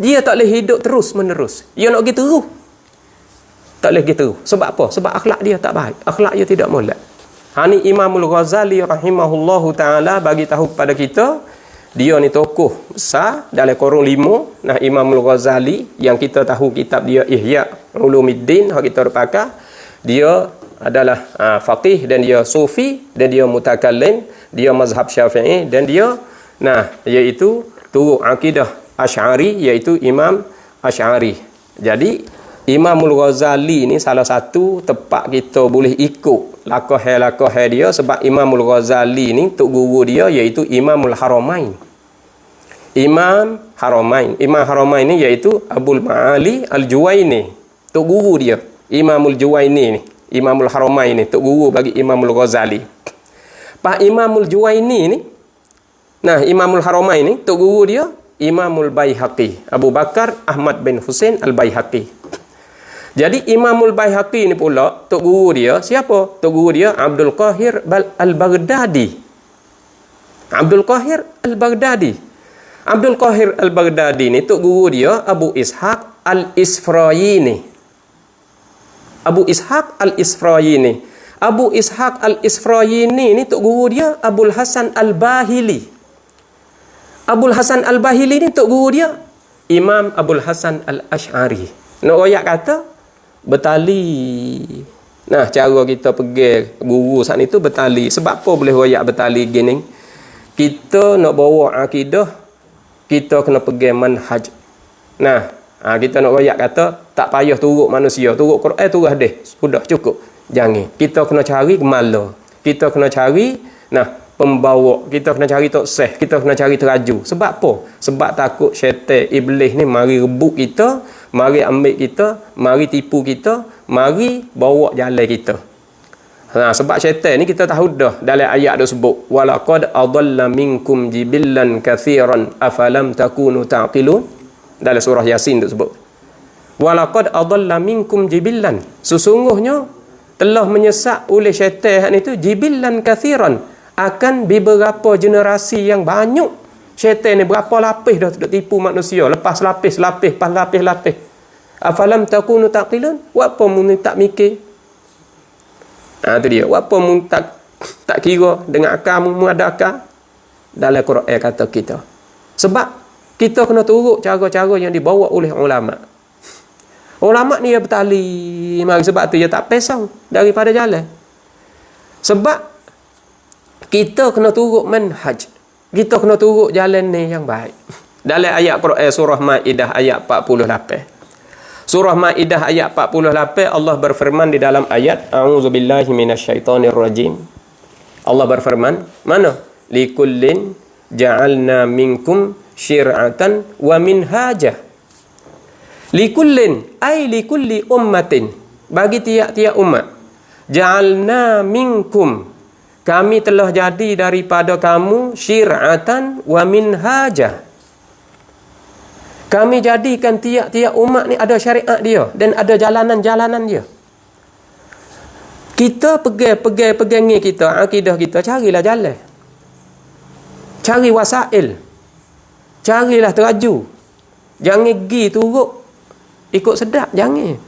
Dia tak boleh hidup terus menerus. Dia nak gitu terus. Tak boleh gitu. Sebab apa? Sebab akhlak dia tak baik. Akhlak dia tidak molek. Ni Imamul Ghazali rahimahullahu taala bagi tahu kepada kita, dia ni tokoh besar dalam Qurun 5. Nah, Imamul Ghazali yang kita tahu kitab dia Ihya Ulumuddin, hak kita pakai. Dia adalah faqih, dan dia sufi, dan dia mutakallim, dia mazhab Syafi'i, dan dia iaitu turut akidah Asy'ari, iaitu Imam Asy'ari. Jadi Imamul Ghazali ni salah satu tempat kita boleh ikut lakah dia, sebab Imamul Ghazali ni tok guru dia iaitu Imamul Haramain. Imam Haramain ni iaitu Abul Ma'ali Al-Juwaini, tok guru dia. Imamul Juwaini ni, Imamul Haramain ni tok guru bagi Imamul Ghazali. Pak Imamul Juwaini ni, Imamul Haramain ni tok guru dia Imamul Baihaqi, Abu Bakar Ahmad bin Husain Al-Baihaqi. Jadi Imamul Baihaqi ni pula tok guru dia siapa? Tok guru dia Abdul Qahir Al-Baghdadi. Abdul Qahir Al-Baghdadi. Abdul Qahir Al-Baghdadi ni tok guru dia Abu Ishaq Al-Isfrayini. Abu Ishaq Al-Isfrayini. Abu Ishaq Al-Isfrayini ni tok guru dia Abul Hasan Al-Bahili. Abul Hasan Al-Bahili ni tok guru dia Imam Abul Hasan Al-Asy'ari. Nak royak kata bertali. Nah, cara kita pergi guru saat itu bertali. Sebab apa boleh royak bertali gini? Kita nak bawa akidah, kita kena pergi manhaj. Nah, kita nak royak kata tak payah turut manusia, turut Quran, turut hadis. Sudah cukup. Jangan. Kita kena cari gemala. Kita kena cari pembawa, kita kena cari tok seh, kita kena cari teraju. Sebab apa? Sebab takut syaitan iblis ni mari rebut kita, mari ambil kita, mari tipu kita, mari bawa jalan kita. Sebab syaitan ni kita tahu dah dalam ayat dia sebut walaqad adalla minkum jibillan katsiran afalam takunu taqilun. Dalam surah Yasin tu sebut walaqad adalla minkum jibillan, sesungguhnya telah menyesak oleh syaitan itu jibillan katsiran, akan beberapa generasi yang banyak. Syaitan ni berapa lapis dah duk tipu manusia, lepas lapis, afalam takunu taqilun, apa mun tak mikir? Tu dia, apa mun tak kira dengan akal, mun ada akal. Dalam Quran kata kita, sebab kita kena turut cara-cara yang dibawa oleh ulama. Ulama ni dia bertali, mari sebab tu dia tak pesang daripada jalan. Sebab kita kena turut manhaj. Kita kena turut jalan ni yang baik. Dalam ayat Quran surah Maidah ayat 48. Surah Maidah ayat 48, Allah berfirman di dalam ayat A'udzubillahi minasyaitonirrajim. Allah berfirman, mana? Likullin ja'alna minkum syir'atan wa minhajah. Likullin ay likulli ummatin, bagi tiap-tiap umat. Ja'alna minkum, kami telah jadi daripada kamu syir'atan wa minhajah. Kami jadikan tiap-tiap umat ni ada syariat dia dan ada jalanan-jalanan dia. Kita pegang kita, akidah kita, carilah jalan. Cari wasail. Carilah teraju. Jangan pergi turut ikut sedap, jangan.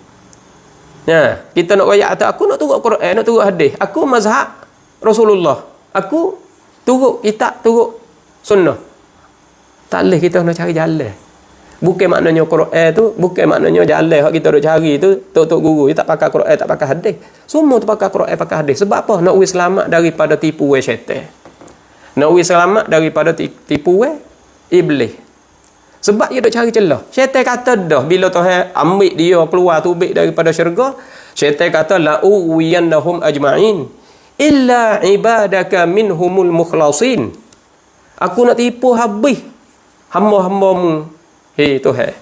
Kita nak royak atau aku nak turut Quran, nak turut hadis. Aku mazhab Rasulullah. Aku turut kitab, turut sunnah. Tak boleh, kita nak cari jalan. Bukan maknanya Quran tu, bukan maknanya jalan hak kita duk cari tu, tok guru dia tak pakai Quran, tak pakai hadis. Semua tu pakai Quran, pakai hadis. Sebab apa? Nak selamat daripada tipu syaitan. Nak selamat daripada tipu iblis. Sebab dia duk cari celah. Syaitan kata dah bila Tuhan ambil dia keluar tubik daripada syurga, syaitan kata la uwiyannahum ajma'in illa ibadaka minhumul mukhlasin. Aku nak tipu habis hamba-hambamu, hei Tuhan,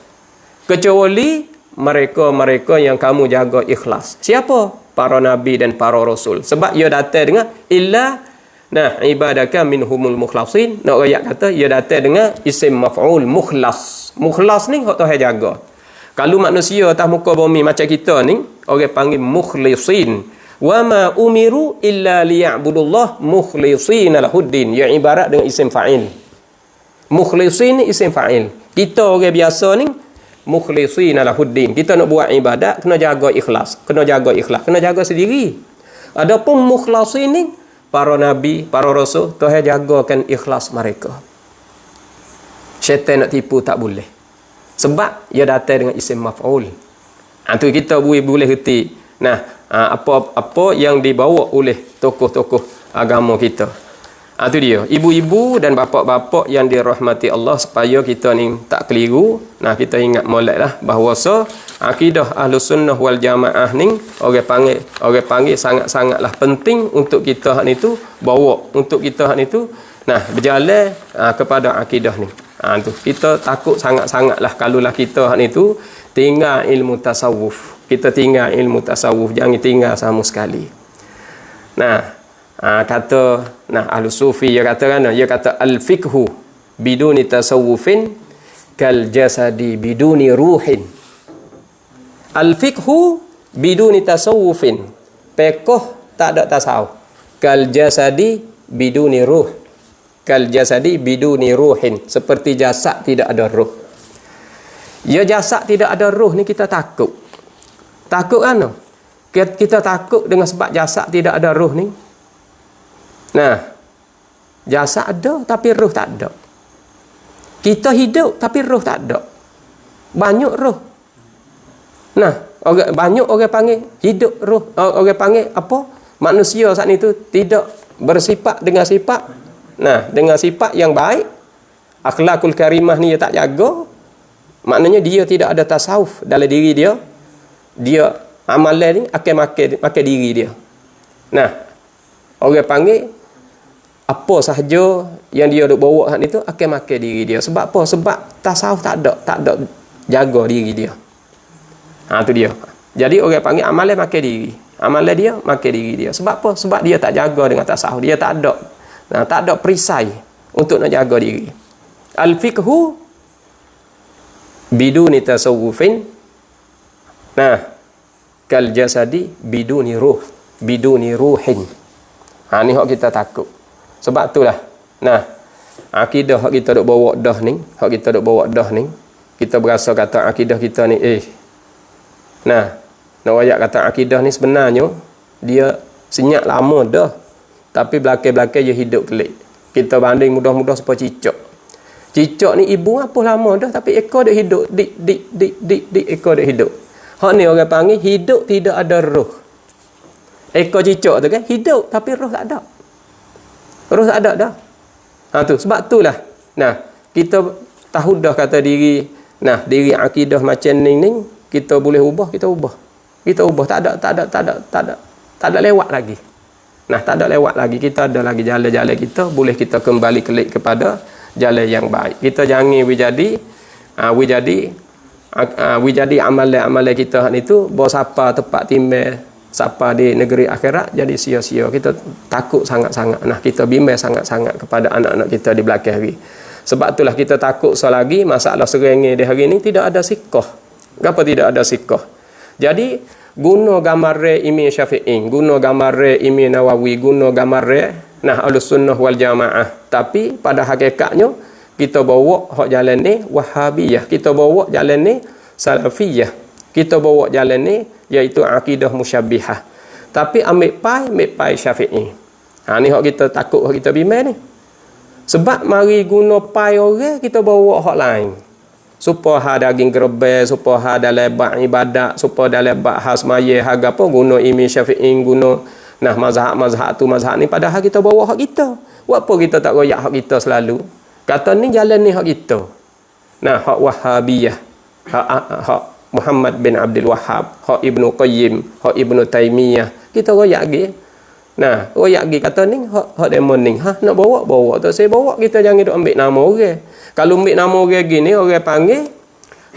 kecuali mereka-mereka yang kamu jaga ikhlas. Siapa? Para nabi dan para rasul. Sebab ia datang dengan illa Nah, ibadaka minhumul mukhlasin. Nak royak kata ia datang dengan isim maf'ul mukhlas. Mukhlas ni hak Tuhan jaga. Kalau manusia atas muka bumi macam kita ni, orang panggil mukhlisin. Wa ma umiru illa liya'budullah mukhlishina lahuddin. Ya ibarat dengan isim fa'il. Mukhlisin ni isim fa'il. Kita orang biasa ni mukhlishina lahuddin. Kita nak buat ibadat kena jaga ikhlas, kena jaga ikhlas, kena jaga sendiri. Adapun mukhlasin ni para nabi, para rasul, Tuhan jagakan ikhlas mereka. Syaitan nak tipu tak boleh. Sebab ia datang dengan isim maf'ul. Tu kita boleh reti. Nah, apa yang dibawa oleh tokoh-tokoh agama kita. Tu dia. Ibu-ibu dan bapa-bapa yang dirahmati Allah, supaya kita ni tak keliru. Nah, kita ingat moleklah bahawa akidah Ahlus Sunnah wal Jamaah ni orang panggil sangat-sangatlah penting untuk kita hak ni tu bawa, untuk kita hak ni tu berjalan kepada akidah ni. Tu kita takut sangat-sangatlah kalulah kita hak ni tu tinggal ilmu tasawuf. Kita tinggal ilmu tasawuf, jangan tinggal sama sekali. Ahlus Sufi dia kata al-fiqhu biduni tasawufin kal jasadi biduni ruhin. Al-fiqhu biduni tasawufin, fiqh tak ada tasawuf. Kal jasadi biduni ruh. Kal jasadi biduni ruhin, seperti jasad tidak ada ruh. Ya, jasad tidak ada ruh ni kita takut. Takut kan? Kita takut dengan sebab jasad tidak ada ruh ni. Nah, jasad ada tapi ruh tak ada. Kita hidup tapi ruh tak ada. Banyak ruh. Nah, banyak orang panggil hidup ruh. Orang panggil apa? Manusia saat itu tidak bersifat dengan sifat. Dengan sifat yang baik. Akhlakul karimah ni dia tak jaga. Maknanya dia tidak ada tasawuf dalam diri dia. Dia amalan ni akan makan diri dia. Orang panggil apa sahaja yang dia duk bawa hak itu akan makan diri dia. Sebab apa? Sebab tasawuf tak ada jaga diri dia. Tu dia. Jadi orang panggil amalan makan diri. Amalan dia makan diri dia. Sebab apa? Sebab dia tak jaga dengan tasawuf. Dia tak ada perisai untuk nak jaga diri. Al-fiqhu biduni tasawufin kal jasadi biduni ruh, biduni ruhin. Ni hak kita takut. Sebab itulah akidah hak kita duk bawa dah ni, kita berasa kata akidah kita ni nak wayak kata akidah ni sebenarnya dia senyap lama dah, tapi belakang-belakang dia hidup kelik. Kita banding mudah-mudah seperti cicak ni ibu apa lama dah, tapi ekor dia hidup dik ekor dia hidup. Hak ni orang panggil hidup tidak ada roh. Ekor cicak tu kan hidup tapi roh tak ada. Roh tak ada dah. Tu sebab itulah kita tahu dah kata diri akidah macam ni kita boleh ubah, kita ubah. Tak ada lewat lagi. Tak ada lewat lagi. Kita ada lagi jalan-jalan kita, boleh kita kembali kelik kepada jalan yang baik. Kita jangan jadi amalan-amalan kita ni tu bawa siapa tempat timbal, siapa di negeri akhirat jadi sia-sia. Kita takut sangat-sangat. Kita bimbang sangat-sangat kepada anak-anak kita di belakang hari. Sebab itulah kita takut selagi masalah serengai di hari ni tidak ada sikoh. Kenapa tidak ada sikoh? Jadi guna gambar Imam Syafi'i, guna gambar Imam Nawawi, guna gambar Ahlus Sunnah wal Jamaah. Tapi pada hakikatnya kita bawa hak jalan ni Wahabiyah, kita bawa jalan ni Salafiyah, kita bawa jalan ni iaitu akidah musyabbihah. Tapi ambil pai Syafi'i. Ni hak kita takut, hak kita bimbang ni. Sebab mari guna pai orang kita bawa hak lain. Supaya daging gerbel, supaya dalam bab ibadat, supaya dalam bab hasmaya harga apa guna Imam Syafi'i, guna mazhab ni, padahal kita bawa hak kita. Buat apa kita tak royak hak kita selalu? Kata ni jalan ni hak kita. Hak Wahabiyah, hak Muhammad bin Abdul Wahhab, hak Ibnu Qayyim, hak Ibnu Taimiyah. Kita royak lagi. Royak lagi kata ni hak demon ni. Nak bawa tu saya bawa, kita jangan duk ambil nama orang. Kalau ambil nama orang gini, orang panggil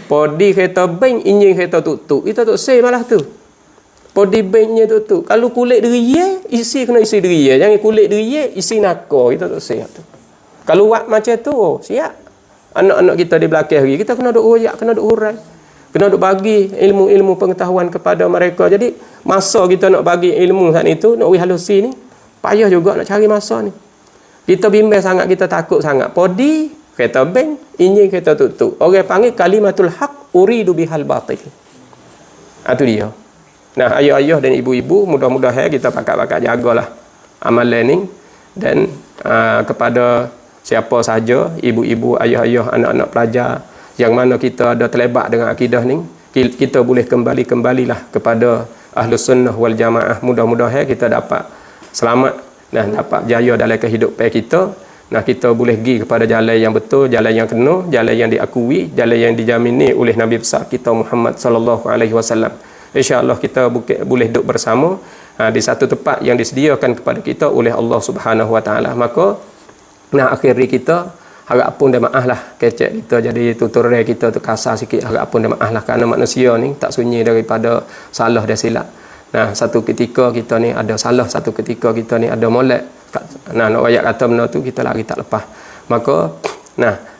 podi kereta bank, enjin kereta tutup. Kita tak say malah tu. Podi banknya tu. Kalau kulit deriye, isi kena isi deriye. Jangan kulit deriye, isi nako. Kita tak siap tu. Kalau buat macam tu, siap. Anak-anak kita di belakang hari, kita kena duk royak, kena duk hurai. Kena duk bagi ilmu-ilmu pengetahuan kepada mereka. Jadi, masa kita nak bagi ilmu saat itu, nak halusi ni, payah juga nak cari masa ni. Kita bimbang sangat, kita takut sangat. Podi, kereta bank, injin kereta tutup. Orang panggil kalimatul haq uridu bihal batil. Itu dia. Nah, ayah-ayah dan ibu-ibu, mudah-mudahan kita pakat-pakat jagalah amalan ni. Dan kepada siapa saja, ibu-ibu, ayah-ayah, anak-anak pelajar, yang mana kita ada terlibat dengan akidah ni, kita boleh kembalilah kepada Ahlus Sunnah wal Jamaah. Mudah-mudahan kita dapat selamat dan dapat jaya dalam kehidupan kita. Nah, kita boleh pergi kepada jalan yang betul, jalan yang kena, jalan yang diakui, jalan yang dijamini oleh Nabi besar kita Muhammad sallallahu alaihi wasallam. Insya-Allah kita boleh duduk bersama di satu tempat yang disediakan kepada kita oleh Allah Subhanahu wa taala. Maka akhiri kita harap pun dah maaf lah kecek kita jadi tuturan kita tu kasar sikit, harap pun dah maaf lah kerana manusia ni tak sunyi daripada salah dan silap. Nah, satu ketika kita ni ada salah, satu ketika kita ni ada molek. Nah, nak rakyat kata benda tu kita lari tak lepas. Maka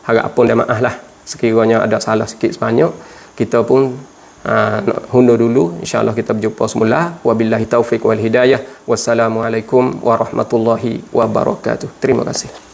harap pun dah maaf lah sekiranya ada salah sikit sebanyak. Kita pun nak hundur dulu. InsyaAllah kita berjumpa semula. Wabillahi taufiq wal hidayah. Wassalamualaikum warahmatullahi wabarakatuh. Terima kasih.